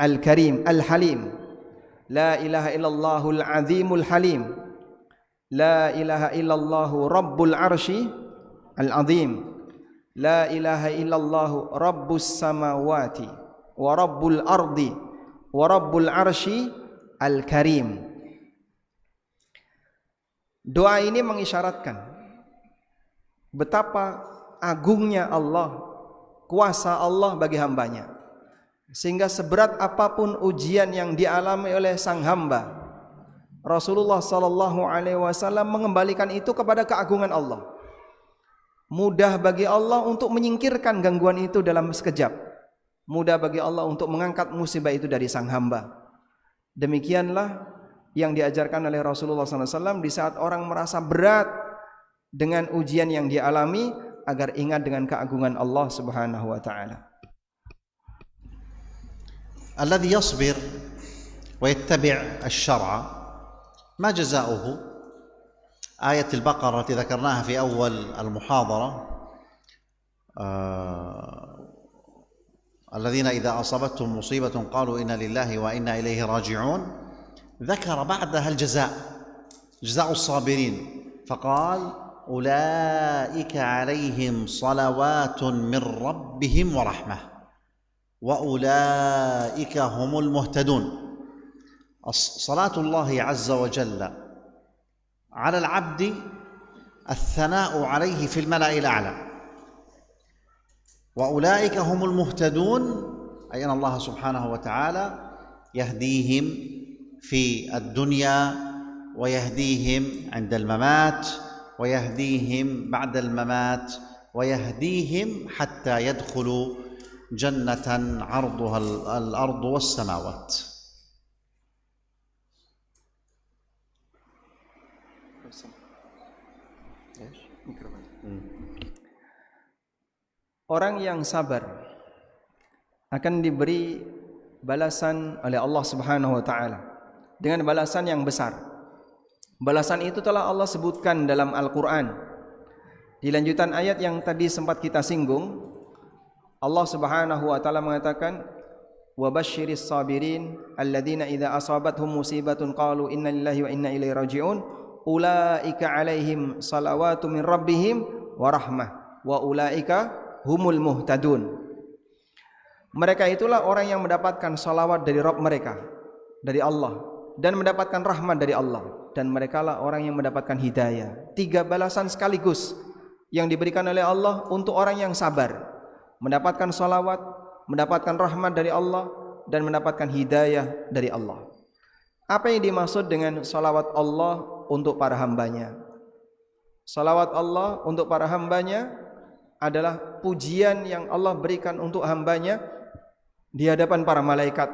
al-karim al-halim, la ilaha illallahul azimul halim, la ilaha illallahu rabbul arshi al-azim, la ilaha illallahu rabbus samawati wa rabbul ardi wa rabbul arshi al-karim. Doa ini mengisyaratkan betapa agungnya Allah, kuasa Allah bagi hambanya, sehingga seberat apapun ujian yang dialami oleh sang hamba, Rasulullah sallallahu alaihi wasallam mengembalikan itu kepada keagungan Allah. Mudah bagi Allah untuk menyingkirkan gangguan itu dalam sekejap, mudah bagi Allah untuk mengangkat musibah itu dari sang hamba. Demikianlah yang diajarkan oleh Rasulullah sallallahu alaihi wasallam di saat orang merasa berat dengan ujian yang dialami, agar ingat dengan keagungan Allah Subhanahu wa taala. الذي يصبر ويتبع الشرع ما جزاؤه؟ آية البقرة التي ذكرناها في أول المحاضرة، الذين إذا أصابتهم مصيبة قالوا إنا لله وإنا إليه راجعون، ذكر بعدها الجزاء، جزاء الصابرين، فقال: أولئك عليهم صلوات من ربهم ورحمة وأولئك هم المهتدون. صلاة الله عز وجل على العبد الثناء عليه في الملأ الأعلى، وأولئك هم المهتدون، أي أن الله سبحانه وتعالى يهديهم في الدنيا ويهديهم عند الممات ويهديهم بعد الممات ويهديهم حتى يدخلوا جنة عرضها الأرض والسماوات. Orang yang sabar akan diberi balasan oleh Allah Subhanahu wa taala dengan balasan yang besar. Balasan itu telah Allah sebutkan dalam Al-Qur'an. Di lanjutan ayat yang tadi sempat kita singgung, Allah Subhanahu wa taala mengatakan, "Wa basyiris sabirin alladzina idza asabathum musibatun qalu inna lillahi wa inna ilaihi raji'un, ulaika alaihim salawatu min rabbihim wa rahmah wa ulaika humul muhtadun. Mereka itulah orang yang mendapatkan salawat dari Rabb mereka, dari Allah, dan mendapatkan rahmat dari Allah, dan merekalah orang yang mendapatkan hidayah. 3 balasan sekaligus yang diberikan oleh Allah untuk orang yang sabar, mendapatkan salawat, mendapatkan rahmat dari Allah, dan mendapatkan hidayah dari Allah. Apa yang dimaksud dengan salawat Allah untuk para hambanya? Salawat Allah untuk para hambanya adalah pujian yang Allah berikan untuk hambanya di hadapan para malaikat,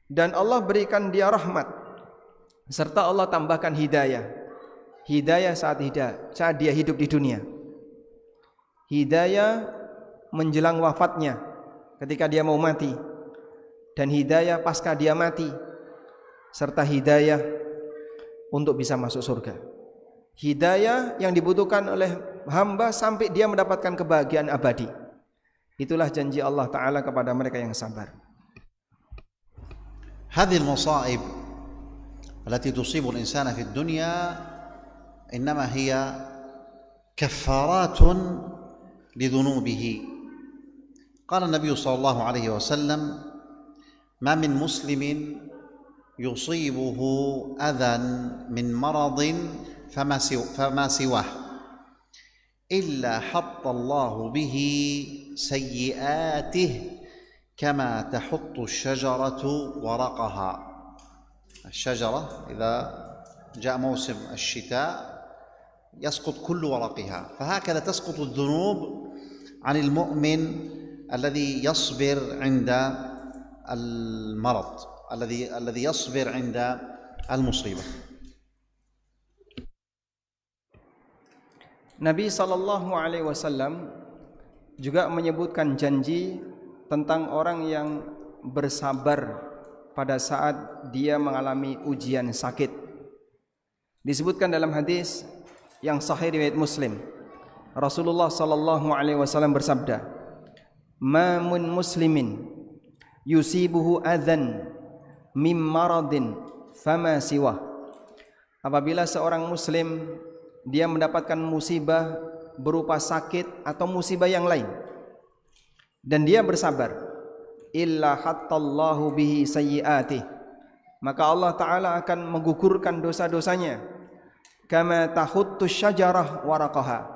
dan Allah berikan dia rahmat, serta Allah tambahkan hidayah saat dia hidup di dunia, hidayah menjelang wafatnya ketika dia mau mati, dan hidayah pasca dia mati, serta hidayah untuk bisa masuk surga. Hidayah yang dibutuhkan oleh hamba sampai dia mendapatkan kebahagiaan abadi. Itulah janji Allah Ta'ala kepada mereka yang sabar. هذه المصائب التي تصيب الإنسان في الدنيا إنما هي كفارات لذنوبه. قال النبي صلى الله عليه وسلم: ما من مسلم يصيبه أذى من مرض فما سواه إلا حط الله به سيئاته كما تحط الشجرة ورقها. الشجرة إذا جاء موسم الشتاء يسقط كل ورقها، فهكذا تسقط الذنوب عن المؤمن الذي يصبر عند المرض، الذي يصبر عند المصيبة. Nabi SAW juga menyebutkan janji tentang orang yang bersabar pada saat dia mengalami ujian sakit. Disebutkan dalam hadis yang sahih riwayat Muslim, Rasulullah SAW bersabda, "Ma min muslimin yusibuhu adzan mim maradin fama siwah." Apabila seorang muslim dia mendapatkan musibah berupa sakit atau musibah yang lain, dan dia bersabar, illa hattallahu bihi sayyi'atih, maka Allah Ta'ala akan menggugurkan dosa-dosanya, kama tahuttu syajarah waraqaha,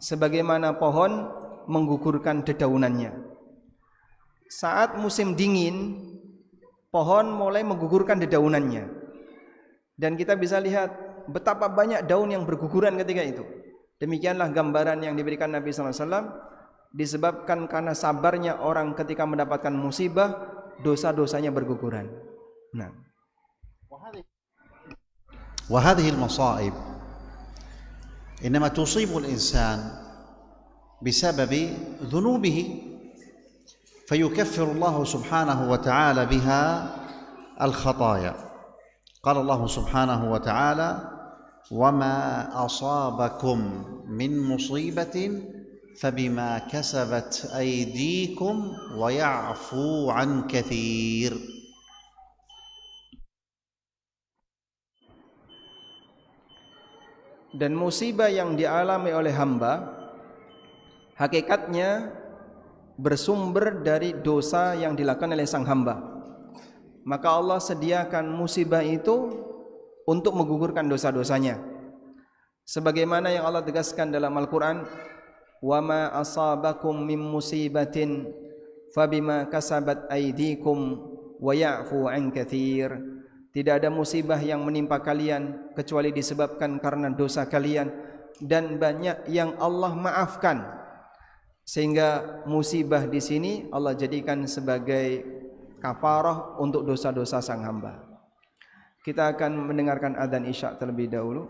sebagaimana pohon menggugurkan dedaunannya. Saat musim dingin, pohon mulai menggugurkan dedaunannya, dan kita bisa lihat betapa banyak daun yang berguguran ketika itu. Demikianlah gambaran yang diberikan Nabi SAW, disebabkan karena sabarnya orang ketika mendapatkan musibah, dosa-dosanya berguguran. Nah, وهذه المصائب إنما تصيب الإنسان بسبب ذنوبه فيكفر الله سبحانه وتعالى بها الخطايا. قال الله سبحانه وتعالى: وما أصابكم من مصيبة فبما كسبت أيديكم ويعفو عن كثير. Dan musibah yang dialami oleh hamba hakikatnya bersumber dari dosa yang dilakukan oleh sang hamba. Maka Allah sediakan musibah itu untuk menggugurkan dosa-dosanya. Sebagaimana yang Allah tegaskan dalam Al-Quran, وَمَا أَصَابَكُم مِّن مُّصِيبَةٍ فَبِمَا كَسَبَتْ أَيْدِيكُمْ وَيَعْفُو عَن كَثِيرٍ. Tidak ada musibah yang menimpa kalian kecuali disebabkan karena dosa kalian, dan banyak yang Allah maafkan. Sehingga musibah di sini Allah jadikan sebagai kafarah untuk dosa-dosa sang hamba. Kita akan mendengarkan adzan Isya terlebih dahulu.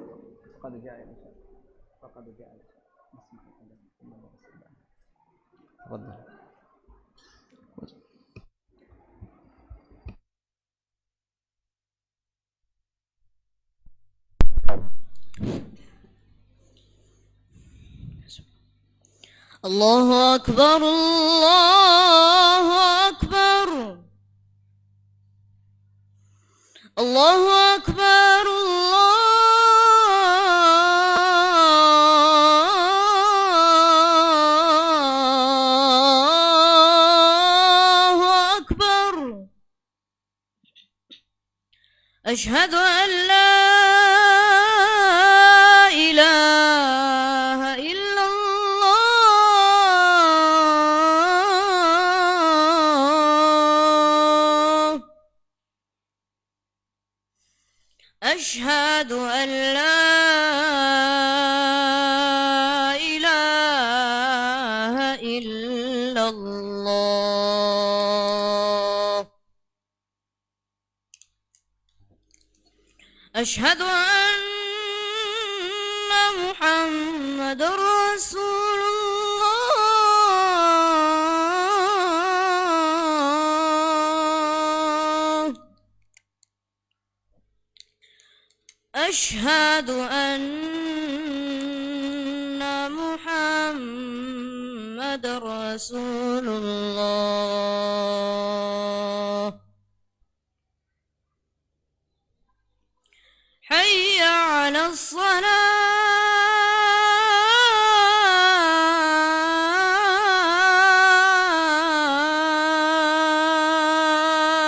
Allahu Akbar, Allahu Akbar, Allahu Akbar, أشهد أن لا إله إلا الله أشهد أن لا إله إلا الله أشهد أن محمد رسول الله أشهد أن محمد رسول الله حي على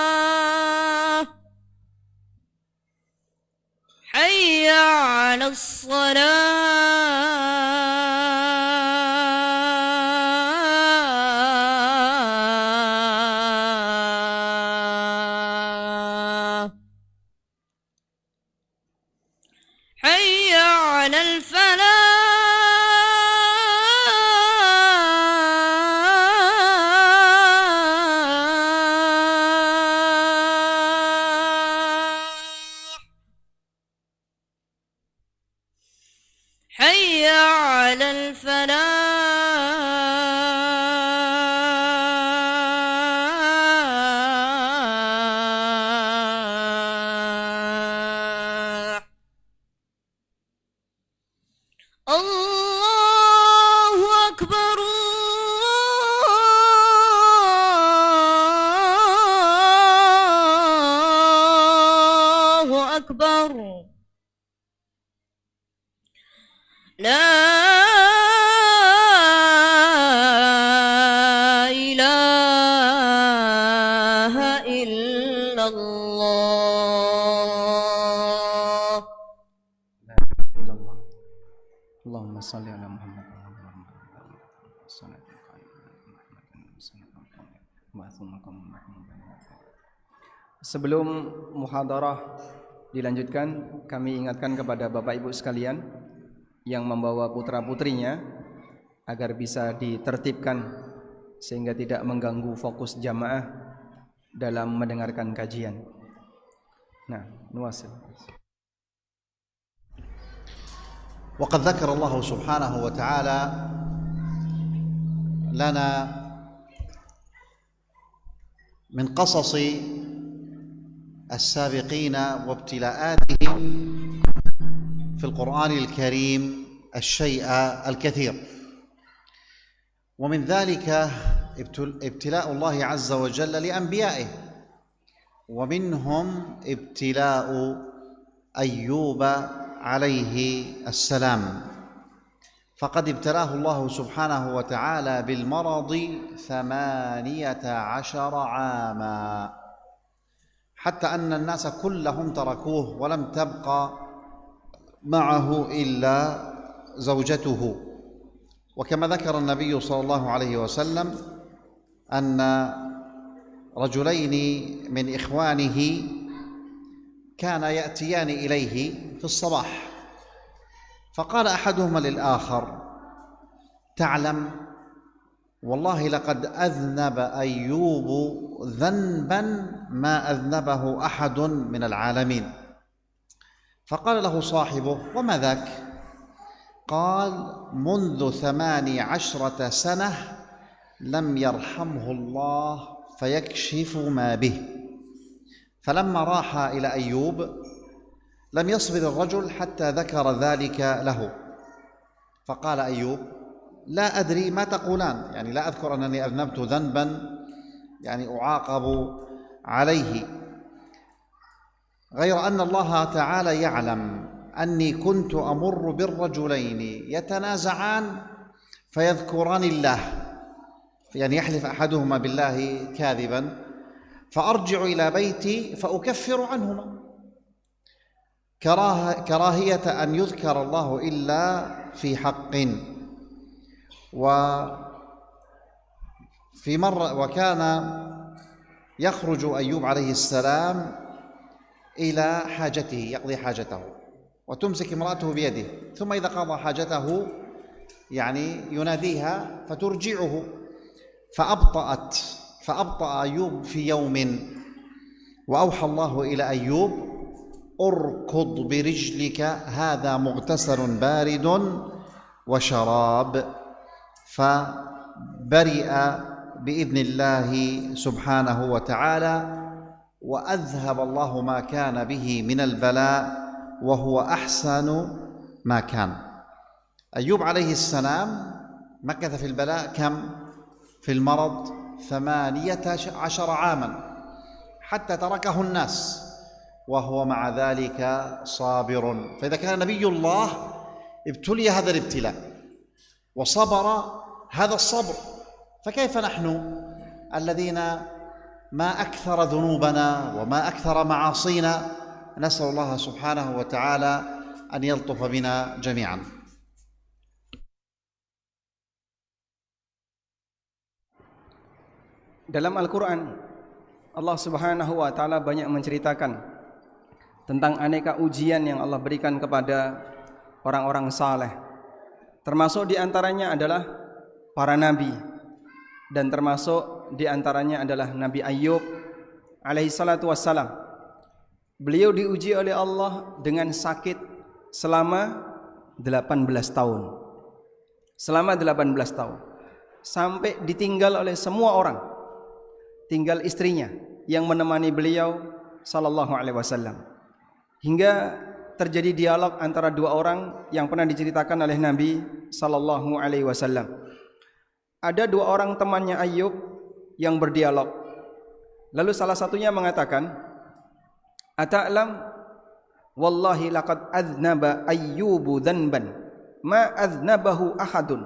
الصلاة حي على الصلاة حي على الفلاح حي على الفلاح الله أكبر الله أكبر لا إله إلا الله إلا الله. اللهم صل على محمد Sebelum muhadarah dilanjutkan, kami ingatkan kepada Bapak Ibu sekalian yang membawa putra-putrinya agar bisa ditertibkan sehingga tidak mengganggu fokus jamaah dalam mendengarkan kajian. Nah, nuwasil. وقد ذكر الله سبحانه وتعالى لنا من قصص السابقين وابتلاءاتهم في القرآن الكريم الشيء الكثير، ومن ذلك ابتلاء الله عز وجل لأنبيائه، ومنهم ابتلاء أيوب عليه السلام، فقد ابتلاه الله سبحانه وتعالى بالمرض 18 عاما، حتى أن الناس كلهم تركوه ولم تبقى معه إلا زوجته. وكما ذكر النبي صلى الله عليه وسلم أن رجلين من إخوانه كان يأتيان إليه في الصباح، فقال أحدهما للآخر: تعلم والله لقد أذنب أيوب ذنبا ما أذنبه أحد من العالمين. فقال له صاحبه: وما ذاك؟ قال: منذ 18 سنة لم يرحمه الله فيكشف ما به. فلما راح إلى أيوب لم يصبر الرجل حتى ذكر ذلك له، فقال أيوب: لا أدري ما تقولان، يعني لا أذكر أنني أذنبت ذنبا يعني أعاقب عليه، غير أن الله تعالى يعلم أني كنت أمر بالرجلين يتنازعان فيذكران الله، يعني يحلف أحدهما بالله كاذبا، فأرجع إلى بيتي فأكفر عنهما، كراهية أن يذكر الله إلا في حق. وفي مرة وكان يخرج أيوب عليه السلام إلى حاجته، يقضي حاجته، وتمسك امرأته بيده، ثم إذا قضى حاجته يعني يناديها فترجعه، فأبطأ أيوب في يوم، وأوحى الله إلى أيوب: اركض برجلك هذا مغتسل بارد وشراب، فبرئ بإذن الله سبحانه وتعالى، وأذهب الله ما كان به من البلاء، وهو أحسن ما كان. أيوب عليه السلام مكث في البلاء كم؟ في المرض 18 عاما حتى تركه الناس، وهو مع ذلك صابر. فإذا كان نبي الله ابتلي هذا الابتلاء وصبر هذا الصبر، فكيف نحن الذين ما أكثر ذنوبنا وما أكثر معاصينا؟ نسأل الله سبحانه وتعالى أن يلطف بنا جميعا. Dalam Al-Quran, Allah Subhanahu wa Ta'ala banyak menceritakan tentang aneka ujian yang Allah berikan kepada orang-orang saleh. Termasuk di antaranya adalah para nabi, dan termasuk di antaranya adalah Nabi Ayyub alaihi salatu wassalam. Beliau diuji oleh Allah dengan sakit selama 18 tahun. Selama 18 tahun. Sampai ditinggal oleh semua orang. Tinggal istrinya yang menemani beliau sallallahu alaihi wasallam. Hingga terjadi dialog antara dua orang yang pernah diceritakan oleh Nabi sallallahu alaihi wasallam. Ada dua orang temannya Ayyub yang berdialog. Lalu salah satunya mengatakan, "Ata'lam wallahi laqad aznaba Ayyubu dzanban ma aznabahu ahadun."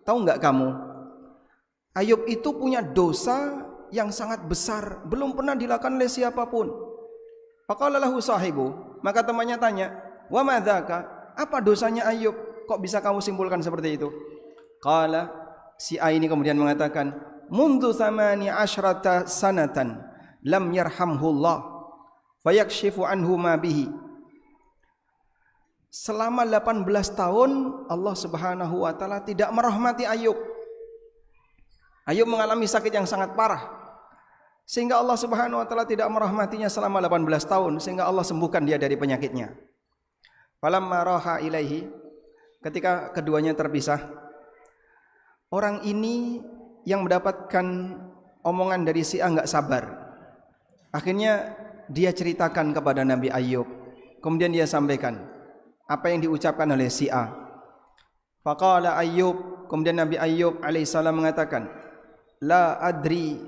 Tahu enggak kamu? Ayyub itu punya dosa yang sangat besar, belum pernah dilakukan oleh siapapun. Faqala lahu sahibu, maka temannya tanya, "Wa madzaka?" Apa dosanya Ayyub? Kok bisa kamu simpulkan seperti itu? Qala, si A ini kemudian mengatakan, "Mundu 18 sanatan lam yarhamhullah fayakshifu anhu ma bihi." Selama 18 tahun Allah Subhanahu wa Ta'ala tidak merahmati Ayyub. Ayyub mengalami sakit yang sangat parah, sehingga Allah Subhanahu wa Ta'ala tidak merahmatinya selama 18 tahun, sehingga Allah sembuhkan dia dari penyakitnya. Falamma raha ilaihi, ketika keduanya terpisah, orang ini yang mendapatkan omongan dari si A enggak sabar. Akhirnya dia ceritakan kepada Nabi Ayyub. Kemudian dia sampaikan apa yang diucapkan oleh si A. Faqala Ayyub, kemudian Nabi Ayyub alaihissalam mengatakan, "La adri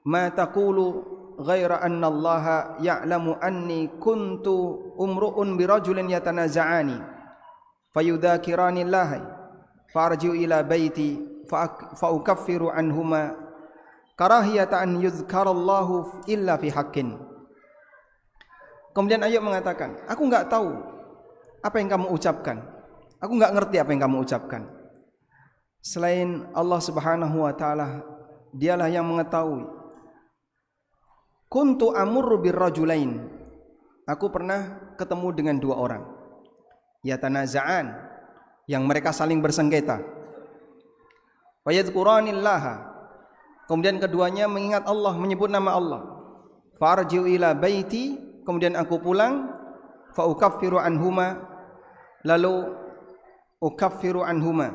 ma taqulu ghaira anna Allah ya'lamu anni kuntu umru'un birajulin yatanaza'ani fayudhakirani Allah farji'u ila baiti faukaffiru anhuma karahiyata an yuzkarallahu illa fi haqqin." Kemudian Ayyub mengatakan, "Aku enggak tahu apa yang kamu ucapkan. Aku enggak ngerti apa yang kamu ucapkan. Selain Allah Subhanahu wa Ta'ala, dialah yang mengetahui. Kuntu amurru birrajulain." Aku pernah ketemu dengan dua orang. Yatanaza'an, yang mereka saling bersengketa. Wa yadhkuranillaha, kemudian keduanya mengingat Allah, menyebut nama Allah. Farji'u ila baiti, kemudian aku pulang. Fa ukaffiru anhuma, lalu ukaffiru anhuma.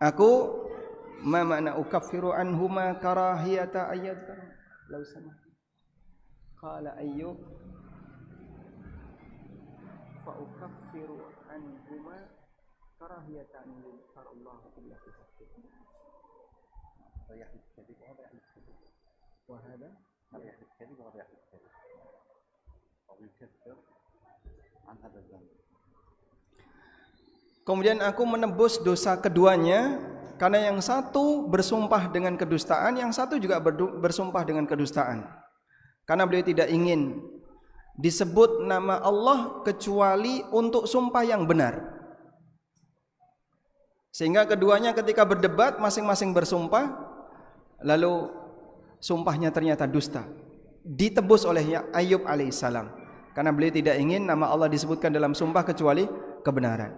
Aku ma makna ukaffiru anhuma karahiyata ayyadkar law sama. Qala Ayyub fa ukaffiru anhuma karahiyata an yuzkar Allah illa fi haqqin. يحدث كذب وهذا يحدث كذب وهذا يحدث كذب وهذا يحدث كذب أو يكفر عن هذا الذنب. Kemudian aku menebus dosa keduanya, karena yang satu bersumpah dengan kedustaan, yang satu juga bersumpah dengan kedustaan. Karena beliau tidak ingin disebut nama Allah kecuali untuk sumpah yang benar. Sehingga keduanya ketika berdebat masing-masing bersumpah, lalu sumpahnya ternyata dusta, ditebus oleh Ayub alaihissalam, karena beliau tidak ingin nama Allah disebutkan dalam sumpah kecuali kebenaran.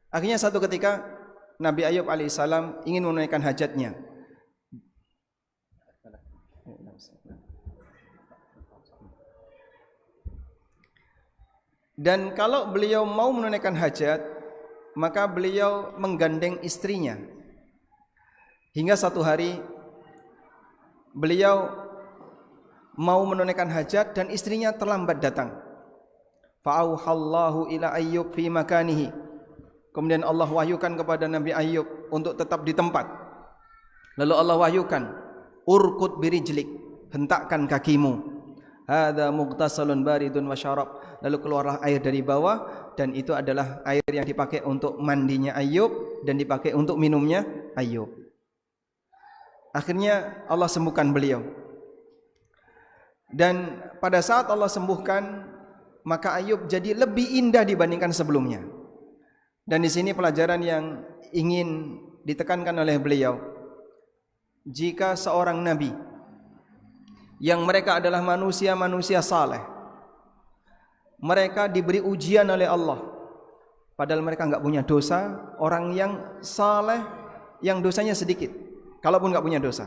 Akhirnya satu ketika Nabi Ayub alaihissalam ingin menunaikan hajatnya. Dan kalau beliau mau menunaikan hajat, maka beliau menggandeng istrinya. Hingga satu hari beliau mau menunaikan hajat dan istrinya terlambat datang. Fa'auhallahu ila Ayyub fi makanihi. Kemudian Allah wahyukan kepada Nabi Ayub untuk tetap di tempat. Lalu Allah wahyukan, urkud birijlik, hentakkan kakimu. Hadza mughtasalun baridun wa syarab. Lalu keluarlah air dari bawah, dan itu adalah air yang dipakai untuk mandinya Ayub dan dipakai untuk minumnya Ayub. Akhirnya Allah sembuhkan beliau. Dan pada saat Allah sembuhkan, maka Ayub jadi lebih indah dibandingkan sebelumnya. Dan di sini pelajaran yang ingin ditekankan oleh beliau. Jika seorang nabi yang mereka adalah manusia-manusia saleh, mereka diberi ujian oleh Allah, padahal mereka enggak punya dosa. Orang yang saleh yang dosanya sedikit, kalaupun enggak punya dosa.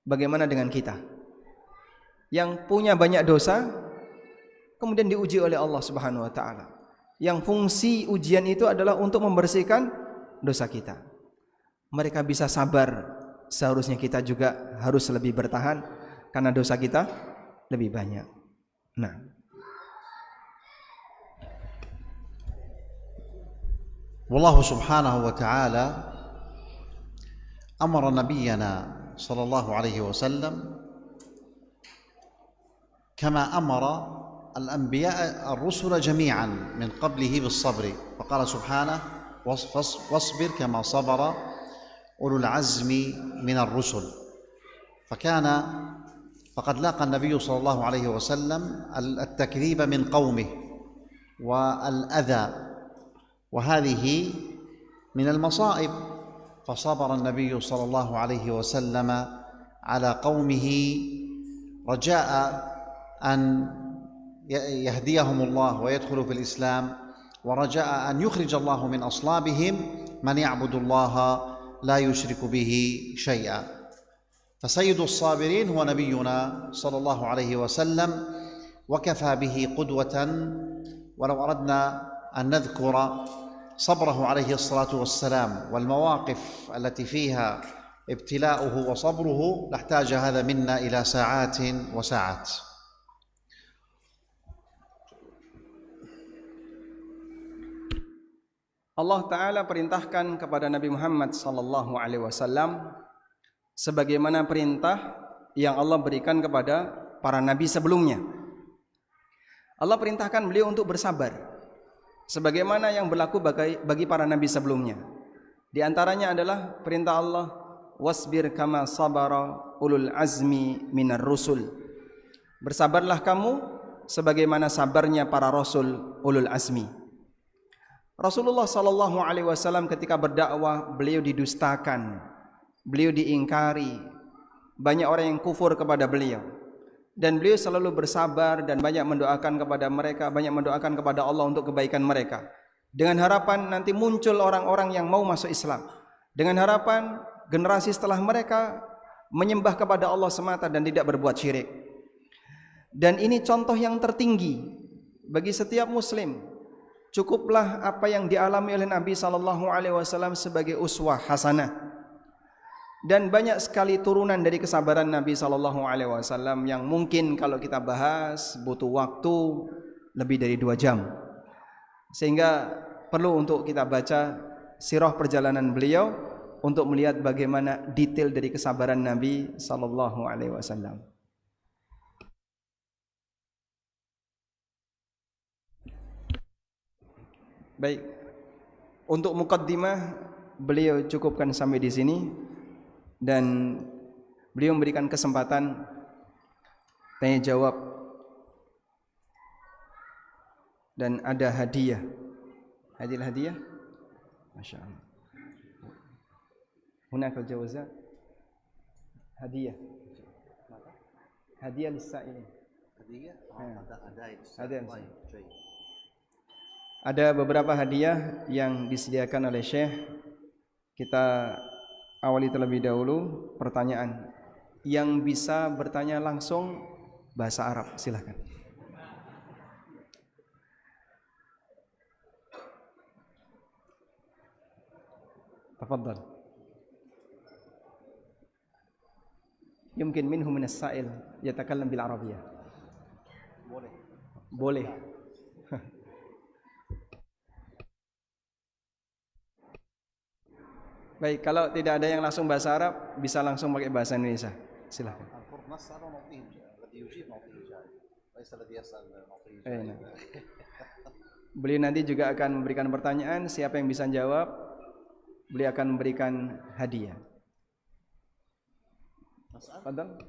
Bagaimana dengan kita yang punya banyak dosa, kemudian diuji oleh Allah Subhanahu wa taala, yang fungsi ujian itu adalah untuk membersihkan dosa kita. Mereka bisa sabar, seharusnya kita juga harus lebih bertahan karena dosa kita lebih banyak. Nah, والله سبحانه وتعالى أمر نبينا صلى الله عليه وسلم كما أمر الأنبياء الرسل جميعا من قبله بالصبر، فقال سبحانه واصبر كما صبر أولو العزم من الرسل. فقد لاقى النبي صلى الله عليه وسلم التكذيب من قومه والأذى، وهذه من المصائب، فصبر النبي صلى الله عليه وسلم على قومه رجاء أن يهديهم الله ويدخلوا في الإسلام، ورجاء أن يخرج الله من أصلابهم من يعبد الله لا يشرك به شيئا. فسيد الصابرين هو نبينا صلى الله عليه وسلم، وكفى به قدوة. ولو أردنا أن نذكر صبره عليه الصلاة والسلام والمواقف التي فيها ابتلاؤه وصبره لاحتاج هذا منا إلى ساعات وساعات. Allah Ta'ala perintahkan kepada Nabi Muhammad sallallahu alaihi wasallam sebagaimana perintah yang Allah berikan kepada para nabi sebelumnya. Allah perintahkan beliau untuk bersabar sebagaimana yang berlaku bagi para nabi sebelumnya. Di antaranya adalah perintah Allah, wasbir kama sabara ulul azmi minar rusul. Bersabarlah kamu sebagaimana sabarnya para rasul ulul azmi. Rasulullah sallallahu alaihi wasallam ketika berdakwah, beliau didustakan, beliau diingkari, banyak orang yang kufur kepada beliau, dan beliau selalu bersabar dan banyak mendoakan kepada mereka, banyak mendoakan kepada Allah untuk kebaikan mereka, dengan harapan nanti muncul orang-orang yang mau masuk Islam, dengan harapan generasi setelah mereka menyembah kepada Allah semata dan tidak berbuat syirik. Dan ini contoh yang tertinggi bagi setiap muslim. Cukuplah apa yang dialami oleh Nabi sallallahu alaihi wasallam sebagai uswah hasanah. Dan banyak sekali turunan dari kesabaran Nabi sallallahu alaihi wasallam yang mungkin kalau kita bahas butuh waktu lebih dari 2 jam. Sehingga perlu untuk kita baca sirah perjalanan beliau untuk melihat bagaimana detail dari kesabaran Nabi sallallahu alaihi wasallam. Baik, untuk muqaddimah beliau cukupkan sampai di sini, dan beliau memberikan kesempatan tanya jawab dan ada hadiah. Hadiah? Masya Allah. Hunaka jawazat. Hadiah. Hadiah lis-sa'ilin. Ada beberapa hadiah yang disediakan oleh Syekh. Kita awali terlebih dahulu pertanyaan. Yang bisa bertanya langsung bahasa Arab, silakan. Tafadhal. Mungkin minhum min as-sa'il yatakallam bil Arabiyyah. Boleh. Baik, kalau tidak ada yang langsung bahasa Arab, bisa langsung pakai bahasa Indonesia. Silakan. Beliau nanti juga akan memberikan pertanyaan, siapa yang bisa jawab, beliau akan memberikan hadiah. Fadhal.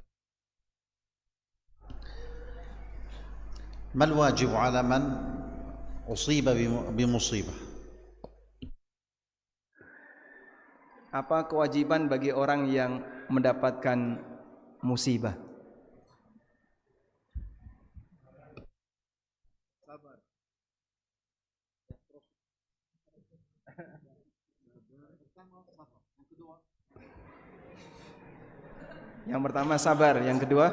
ما الواجب على من أصيب بمصيبة؟ Apa kewajiban bagi orang yang mendapatkan musibah? Yang pertama sabar, yang kedua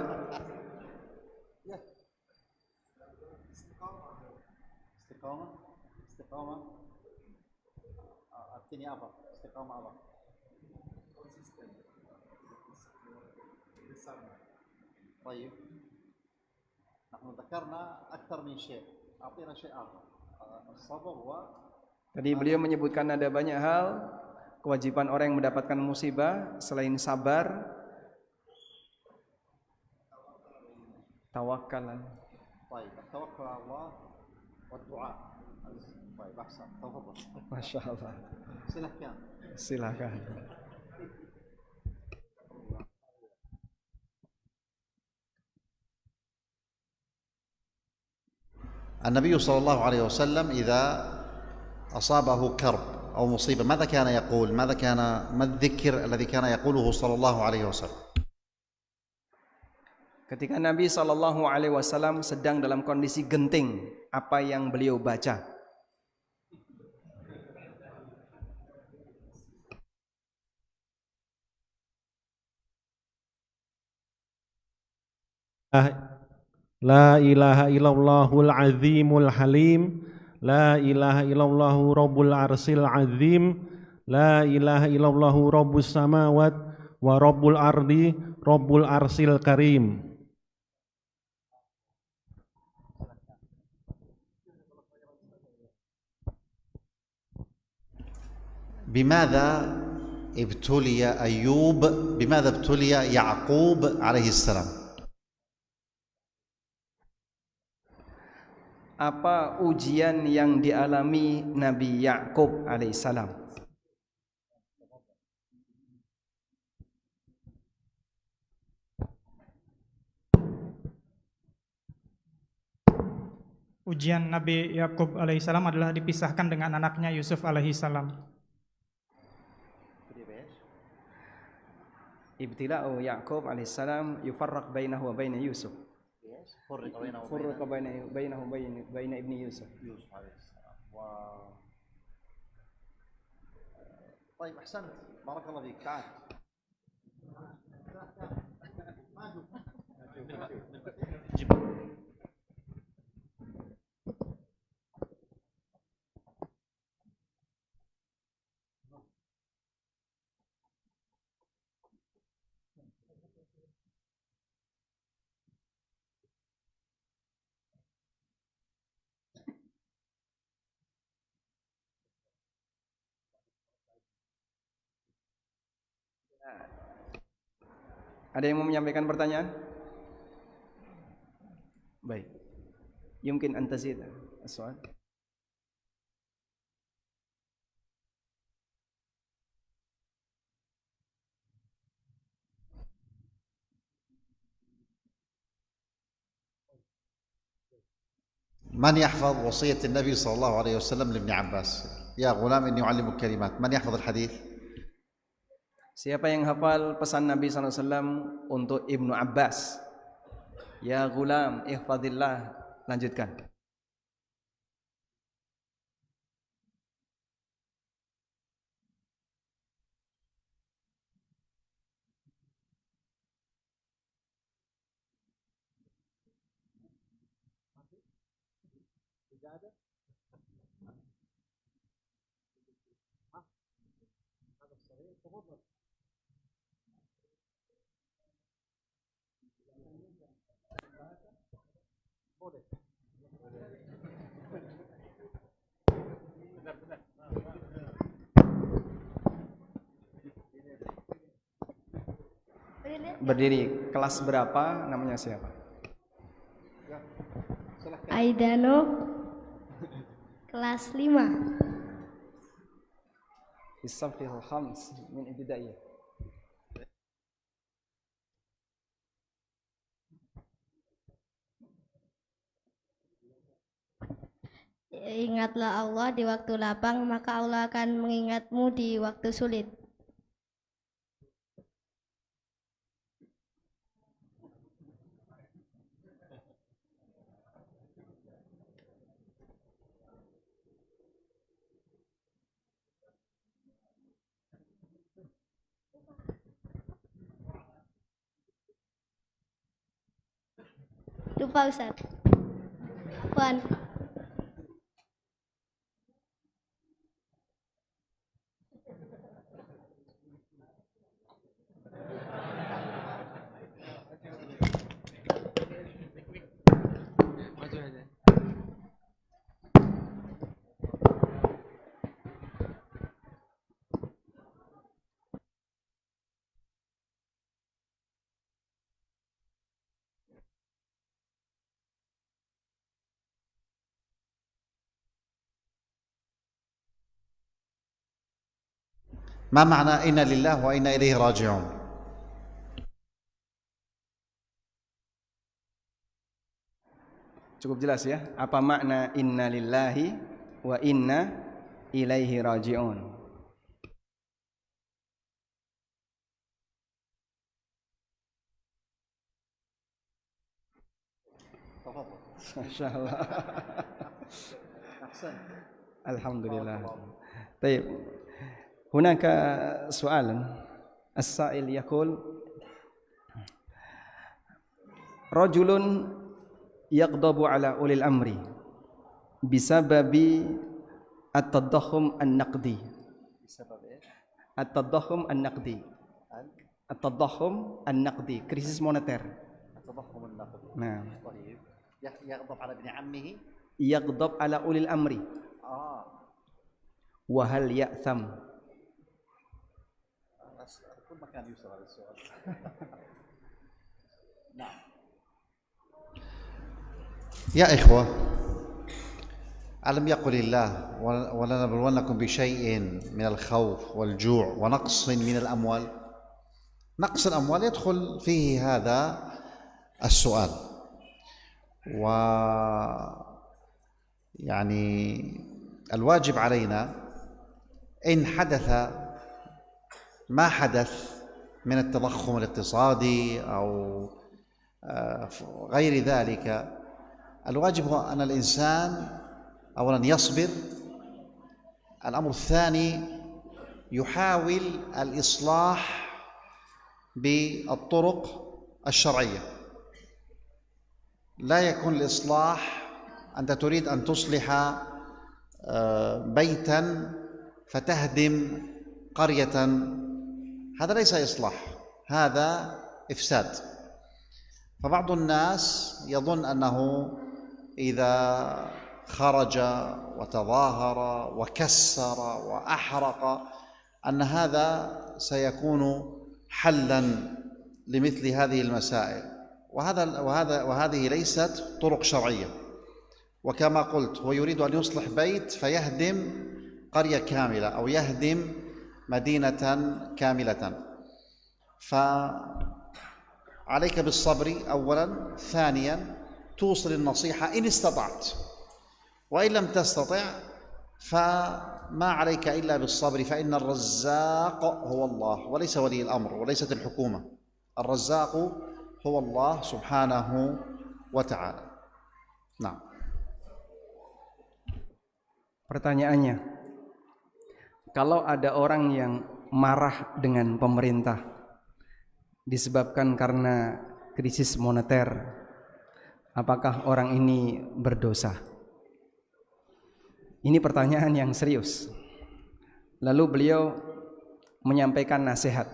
istiqamah. Artinya apa? Istiqamah apa? طيب نحن ذكرنا أكثر من شيء أعطينا شيء آخر الصبر Tadi beliau menyebutkan ada banyak hal kewajiban orang yang mendapatkan musibah selain sabar, tawakal. طيب التوكل على الله والدعاء. طيب أحسن تفضل. Masya Allah. Silakan. النبي صلى الله عليه وسلم إذا أصابه كرب أو مصيبة ماذا كان يقول؟ ما الذكر الذي كان يقوله صلى الله عليه وسلم؟ Ketika Nabi SAW sedang dalam kondisi genting, apa yang beliau baca? La ilaha illallahul azimul halim. La ilaha illallahu rabbul arsil azim. La ilaha illallahu rabbus samawat wa rabbul ardi rabbul arsil karim. بماذا ابتلي يعقوب عليه السلام؟ Apa ujian yang dialami Nabi Yakub alaihissalam? Ujian Nabi Yakub alaihissalam adalah dipisahkan dengan anaknya Yusuf alaihissalam. Ibtila'u Yakub alaihissalam yufarraq bainahu wa baina Yusuf. فرق بينه وبين ابن يوسف. طيب أحسنت بارك الله فيك تعال. Ada yang mau menyampaikan pertanyaan? Baik. Yumkin antazid as-soal. من يحفظ وصية النبي صلى الله عليه وسلم لابن عباس؟ يا غلام إني أعلمك كلمات. من يحفظ الحديث؟ Siapa yang hafal pesan Nabi SAW untuk Ibnu Abbas? Ya gulam, ihfadillah. Lanjutkan. Berdiri. Kelas berapa? Namanya siapa? Aidano, kelas 5. Isafil khams min ibtidaiyah. Ingatlah Allah di waktu lapang, maka Allah akan mengingatmu di waktu sulit. Lupa Ustaz. Puan. ما معنى إنا لله وإنا إليه راجعون؟ Cukup jelas ya. Apa makna inna lillahi wa inna ilaihi raji'un? Masya Allah. Alhamdulillah. Baik. هناك سؤال السائل يقول رجل يغضب على أولي الأمر بسبب التضخم النقدي التضخم النقدي krisis moneter. التضخم النقدي. نعم. طيب. يغضب على ابن عمه. يغضب على أولي الأمر. وهل يأثم؟ كل مكان يوصل هذا السؤال. نعم. يا إخوة، ألم يقل الله ولنبلونكم بشيء من الخوف والجوع ونقص من الأموال؟ نقص الأموال يدخل فيه هذا السؤال، ويعني الواجب علينا إن حدث ما حدث من التضخم الاقتصادي أو غير ذلك، الواجب هو أن الإنسان أولا يصبر. الأمر الثاني يحاول الإصلاح بالطرق الشرعية. لا يكون الإصلاح أنت تريد أن تصلح بيتا فتهدم قرية، هذا ليس إصلاح، هذا إفساد. فبعض الناس يظن أنه إذا خرج وتظاهر وكسر وأحرق أن هذا سيكون حلا لمثل هذه المسائل، وهذه ليست طرق شرعية. وكما قلت هو يريد أن يصلح بيت فيهدم قرية كاملة أو يهدم مدينة كاملة. فعليك بالصبر أولا، ثانيا توصل النصيحة إن استطعت، وإن لم تستطع فما عليك إلا بالصبر، فإن الرزاق هو الله وليس ولي الأمر وليست الحكومة. الرزاق هو الله سبحانه وتعالى. نعم. Pertanyaannya, kalau ada orang yang marah dengan pemerintah disebabkan karena krisis moneter, apakah orang ini berdosa? Ini pertanyaan yang serius. Lalu beliau menyampaikan nasihat.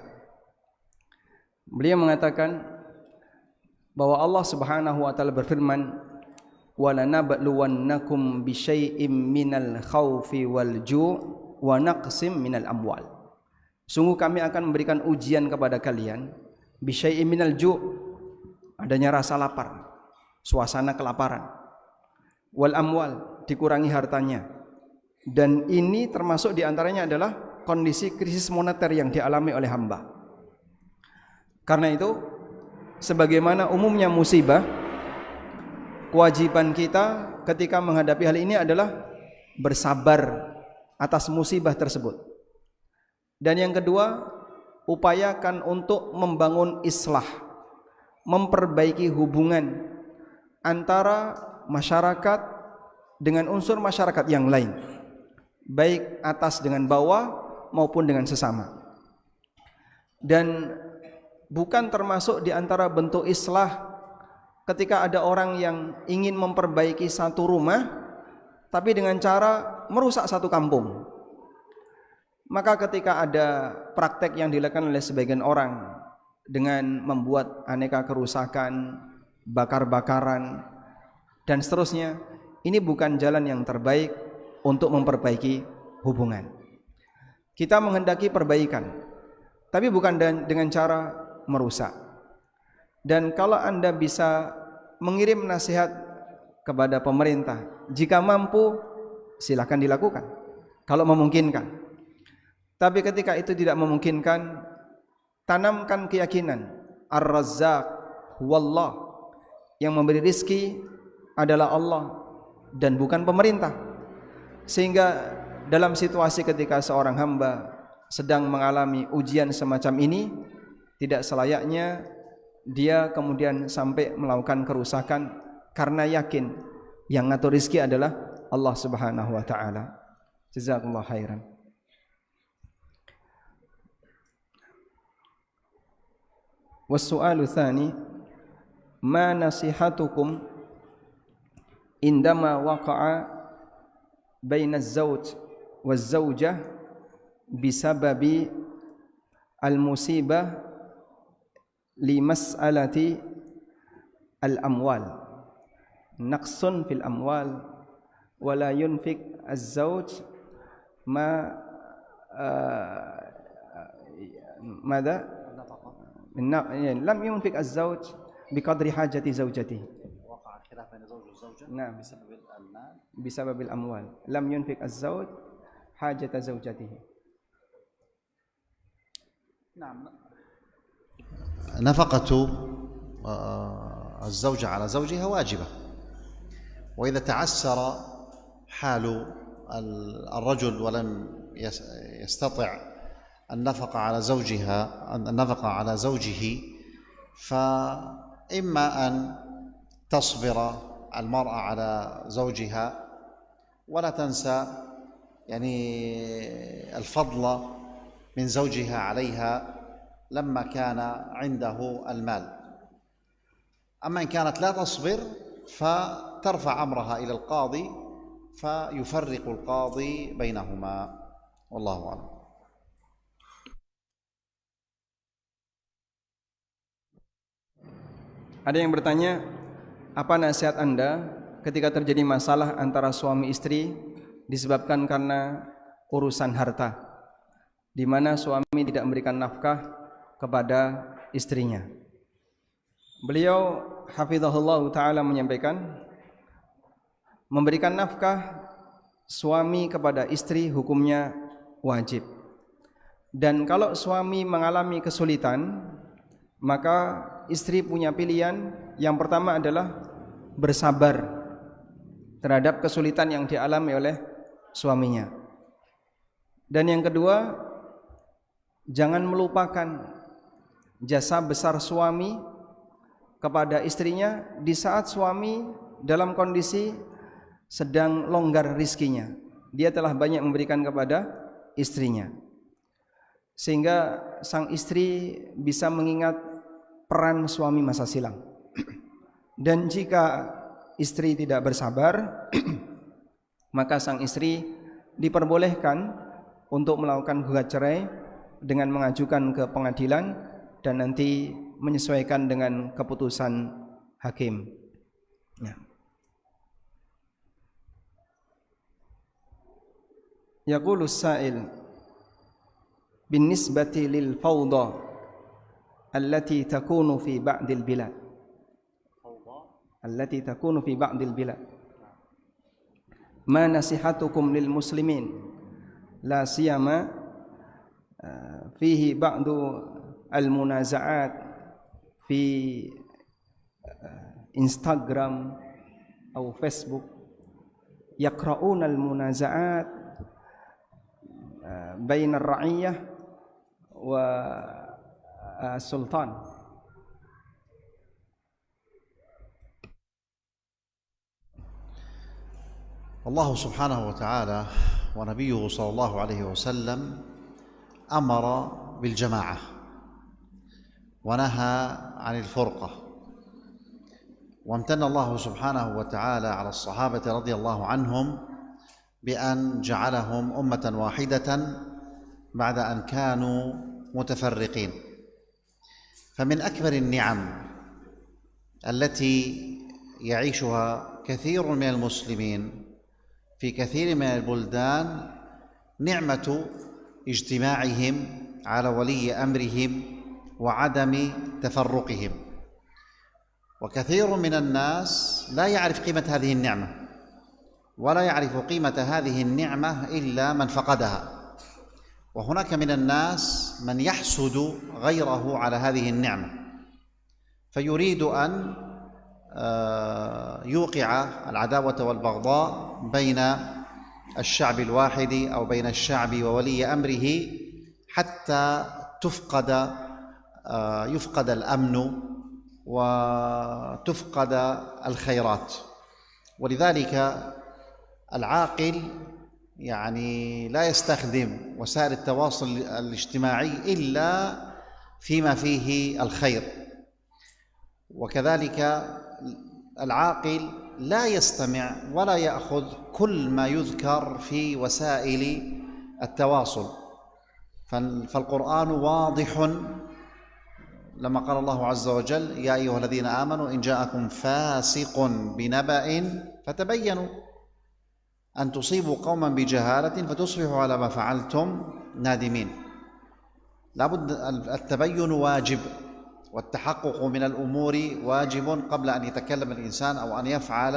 Beliau mengatakan bahwa Allah Subhanahu wa taala berfirman, "Walanabluwannakum bisyai'im minal khaufi wal ju' wa naqsim minal amwal." Sungguh kami akan memberikan ujian kepada kalian bisyai'im minal ju', adanya rasa lapar, suasana kelaparan, wal amwal, dikurangi hartanya. Dan ini termasuk diantaranya adalah kondisi krisis moneter yang dialami oleh hamba. Karena itu, sebagaimana umumnya musibah, kewajiban kita ketika menghadapi hal ini adalah bersabar atas musibah tersebut. Dan yang kedua, upayakan untuk membangun islah, memperbaiki hubungan antara masyarakat dengan unsur masyarakat yang lain, baik atas dengan bawah maupun dengan sesama. Dan bukan termasuk di antara bentuk islah ketika ada orang yang ingin memperbaiki satu rumah tapi dengan cara merusak satu kampung. Maka ketika ada praktek yang dilakukan oleh sebagian orang dengan membuat aneka kerusakan, bakar-bakaran dan seterusnya, ini bukan jalan yang terbaik untuk memperbaiki hubungan. Kita menghendaki perbaikan, tapi bukan dengan cara merusak. Dan kalau Anda bisa mengirim nasihat kepada pemerintah, jika mampu silakan dilakukan kalau memungkinkan. Tapi ketika itu tidak memungkinkan, tanamkan keyakinan Ar-Razzaq huwallah, yang memberi rizki adalah Allah dan bukan pemerintah. Sehingga dalam situasi ketika seorang hamba sedang mengalami ujian semacam ini, tidak selayaknya dia kemudian sampai melakukan kerusakan karena yakin yang ngatur rizki adalah Allah Subhanahu wa taala. Jazakumullah khairan. Was-su'alu tsani, ma nasihatukum indama waqa'a baina az-zawj waz-zawjah bisababi al-musibah li mas'alati al-amwal, naqsun fil amwal wa la yunfik az-zawj ma ماذا lam yunfik az-zawj biqadri hajati zawjatihi. وقع الخلاف بين الزوج والزوجة نعم. بسبب المال. بسبب الأموال لم ينفق الزوج حاجة زوجته. نعم. نفقة الزوجة على زوجها واجبة، وإذا تعسر حال الرجل ولم يستطع النفقة على زوجه فإما أن تصبر المرأة على زوجها ولا تنسى يعني الفضل من زوجها عليها لما كان عنده المال. أما إن كانت لا تصبر فترفع أمرها إلى القاضي فيفرق القاضي بينهما، والله أعلم. Ada yang bertanya, apa nasihat Anda ketika terjadi masalah antara suami istri disebabkan karena urusan harta, di mana suami tidak memberikan nafkah kepada istrinya? Beliau hafizahullah ta'ala menyampaikan, memberikan nafkah suami kepada istri hukumnya wajib. Dan kalau suami mengalami kesulitan, maka istri punya pilihan. Yang pertama adalah bersabar terhadap kesulitan yang dialami oleh suaminya. Dan yang kedua, jangan melupakan jasa besar suami kepada istrinya di saat suami dalam kondisi sedang longgar rizkinya. Dia telah banyak memberikan kepada istrinya, sehingga sang istri bisa mengingat peran suami masa silam. Dan jika istri tidak bersabar, maka sang istri diperbolehkan untuk melakukan gugat cerai dengan mengajukan ke pengadilan dan nanti menyesuaikan dengan keputusan hakim. Ya. Yaqulu as-sa'il binisbati lil fawda allati takunu fi ba'dil bilad. Allati takunu fi ba'dil bilad. Ma nasihatukum lil muslimin la siyama fihi ba'du al munaza'at fi Instagram atau Facebook yaqra'una al munaza'at bain ar-ra'iyah wa sultan. الله سبحانه وتعالى ونبيه صلى الله عليه وسلم أمر بالجماعة ونهى عن الفرقة، وامتن الله سبحانه وتعالى على الصحابة رضي الله عنهم بأن جعلهم أمة واحدة بعد أن كانوا متفرقين. فمن أكبر النعم التي يعيشها كثير من المسلمين في كثير من البلدان نعمة اجتماعهم على ولي أمرهم وعدم تفرقهم، وكثير من الناس لا يعرف قيمة هذه النعمة، ولا يعرف قيمة هذه النعمة إلا من فقدها. وهناك من الناس من يحسد غيره على هذه النعمة، فيريد أن يوقع العداوة والبغضاء بين الشعب الواحد أو بين الشعب وولي أمره حتى يفقد الأمن وتفقد الخيرات. ولذلك العاقل يعني لا يستخدم وسائل التواصل الاجتماعي إلا فيما فيه الخير، وكذلك العاقل لا يستمع ولا يأخذ كل ما يذكر في وسائل التواصل. فالقرآن واضح لما قال الله عز وجل: يا أيها الذين آمنوا إن جاءكم فاسق بنبأ فتبينوا أن تصيبوا قوما بجهالة فتصبحوا على ما فعلتم نادمين. لابد التبين واجب، والتحقق من الأمور واجب قبل أن يتكلم الإنسان أو أن يفعل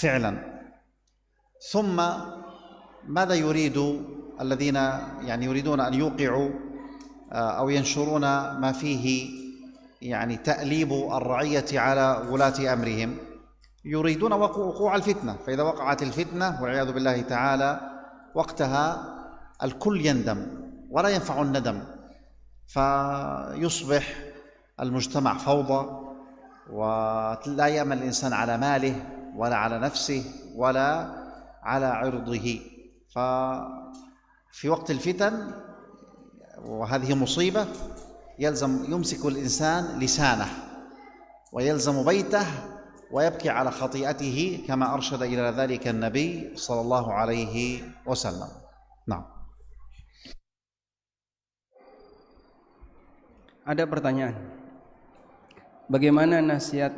فعلا. ثم ماذا يريد الذين يعني يريدون أن يوقعوا أو ينشرون ما فيه يعني تأليب الرعية على ولاة أمرهم؟ يريدون وقوع الفتنة، فإذا وقعت الفتنة والعياذ بالله تعالى وقتها الكل يندم ولا ينفع الندم، فيصبح المجتمع فوضى ولا يأمن الإنسان على ماله ولا على نفسه ولا على عرضه. ففي وقت الفتن، وهذه مصيبة، يمسك الإنسان لسانه ويلزم بيته ويبكي على خطيئته كما أرشد إلى ذلك النبي صلى الله عليه وسلم. نعم. Ada pertanyaan, bagaimana nasihat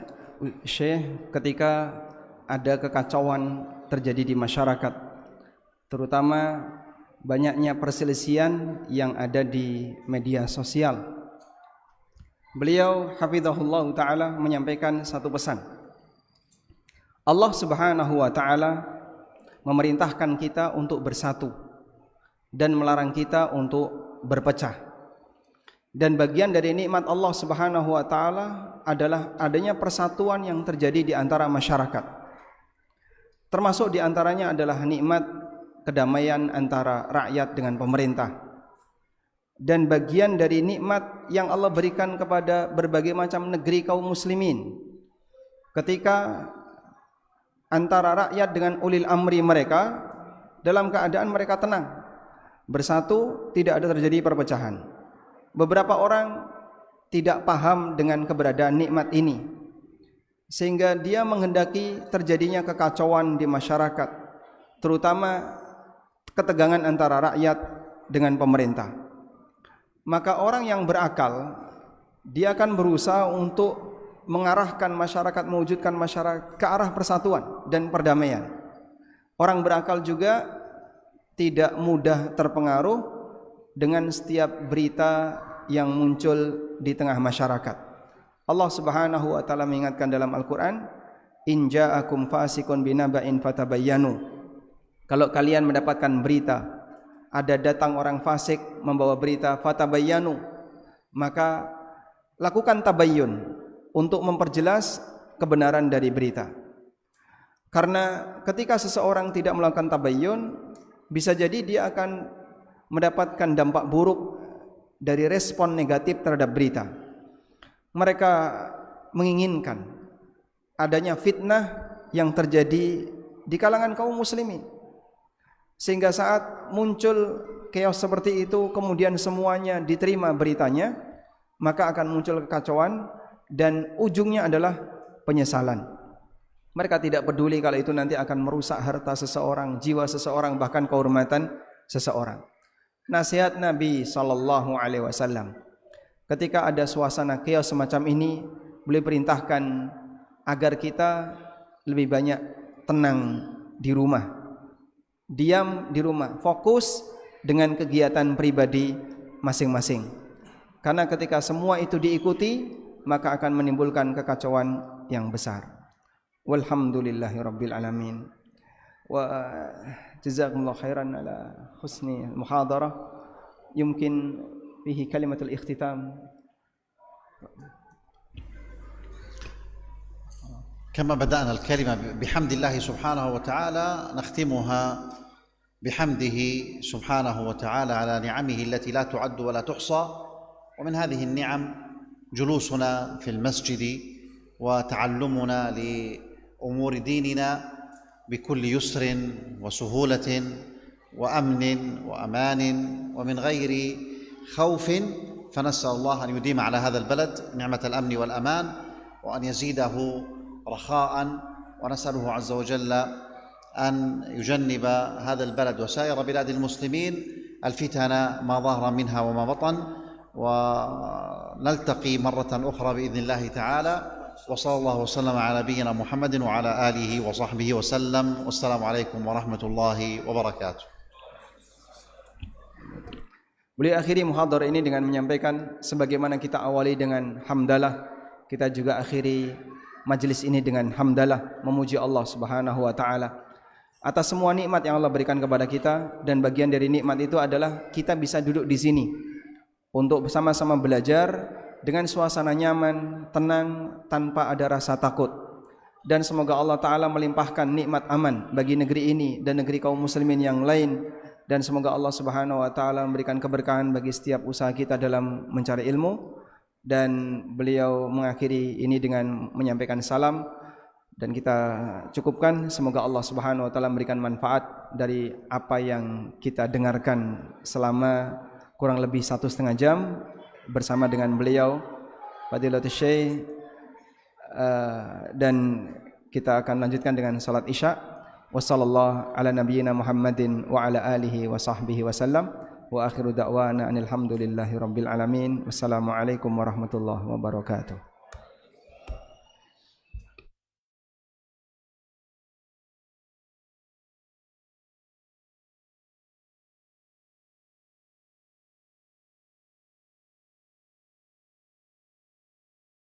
Syekh ketika ada kekacauan terjadi di masyarakat, terutama banyaknya perselisihan yang ada di media sosial? Beliau hafizahullah ta'ala menyampaikan satu pesan. Allah subhanahu wa ta'ala memerintahkan kita untuk bersatu dan melarang kita untuk berpecah. Dan bagian dari nikmat Allah subhanahu wa ta'ala adalah adanya persatuan yang terjadi di antara masyarakat. Termasuk diantaranya adalah nikmat kedamaian antara rakyat dengan pemerintah. Dan bagian dari nikmat yang Allah berikan kepada berbagai macam negeri kaum muslimin, ketika antara rakyat dengan ulil amri mereka dalam keadaan mereka tenang, bersatu, tidak ada terjadi perpecahan. Beberapa orang tidak paham dengan keberadaan nikmat ini, sehingga dia menghendaki terjadinya kekacauan di masyarakat, terutama ketegangan antara rakyat dengan pemerintah. Maka orang yang berakal, dia akan berusaha untuk mengarahkan masyarakat, mewujudkan masyarakat ke arah persatuan dan perdamaian. Orang berakal juga tidak mudah terpengaruh dengan setiap berita yang muncul di tengah masyarakat. Allah Subhanahu wa taala mengingatkan dalam Al-Qur'an, "In ja'akum fasiqun binaba'in fatabayyanu." Kalau kalian mendapatkan berita, ada datang orang fasik membawa berita, fatabayyanu, maka lakukan tabayyun untuk memperjelas kebenaran dari berita. Karena ketika seseorang tidak melakukan tabayyun, bisa jadi dia akan mendapatkan dampak buruk dari respon negatif terhadap berita. Mereka menginginkan adanya fitnah yang terjadi di kalangan kaum muslimin, sehingga saat muncul chaos seperti itu, kemudian semuanya diterima beritanya, maka akan muncul kekacauan dan ujungnya adalah penyesalan. Mereka tidak peduli kalau itu nanti akan merusak harta seseorang, jiwa seseorang, bahkan kehormatan seseorang. Nasihat Nabi SAW, ketika ada suasana chaos semacam ini, beliau perintahkan agar kita lebih banyak tenang di rumah, diam di rumah, fokus dengan kegiatan pribadi masing-masing. Karena ketika semua itu diikuti, maka akan menimbulkan kekacauan yang besar. Walhamdulillahi rabbil alamin. Wa jazakumullah khairan ala husni muhadarah. Yumkin fihi kalimatul ikhtitam. كما بدأنا الكلمة بحمد الله سبحانه وتعالى نختمها بحمده سبحانه وتعالى على نعمه التي لا تعد ولا تحصى. ومن هذه النعم جلوسنا في المسجد وتعلمنا لأمور ديننا بكل يسر وسهولة وأمن وأمان ومن غير خوف. فنسأل الله أن يديم على هذا البلد نعمة الأمن والأمان وأن يزيده رخاء، ونسأله عز وجل أن يجنب هذا البلد وسائر بلاد المسلمين الفتن ما ظهر منها وما بطن. ونلتقي مرة أخرى بإذن الله تعالى، وصلى الله وسلم على نبينا محمد وعلى آله وصحبه وسلم. والسلام عليكم ورحمة الله وبركاته. Beliau akhiri muhadharah ini dengan menyampaikan, sebagaimana kita awali dengan hamdalah, kita juga akhiri majelis ini dengan hamdalah, memuji Allah Subhanahu wa taala atas semua nikmat yang Allah berikan kepada kita. Dan bagian dari nikmat itu adalah kita bisa duduk di sini untuk bersama-sama belajar dengan suasana nyaman, tenang, tanpa ada rasa takut. Dan semoga Allah taala melimpahkan nikmat aman bagi negeri ini dan negeri kaum muslimin yang lain. Dan semoga Allah Subhanahu wa taala memberikan keberkahan bagi setiap usaha kita dalam mencari ilmu. Dan beliau mengakhiri ini dengan menyampaikan salam, dan kita cukupkan. Semoga Allah Subhanahu wa taala memberikan manfaat dari apa yang kita dengarkan selama kurang lebih 1,5 jam bersama dengan beliau Fadilatul Syekh, dan kita akan lanjutkan dengan salat Isya. Wassallallahu ala nabiyyina Muhammadin wa ala alihi wa sahbihi wasallam. Wa akhiru da'wana anil hamdulillahi rabbil alamin. Wassalamualaikum warahmatullahi wabarakatuh.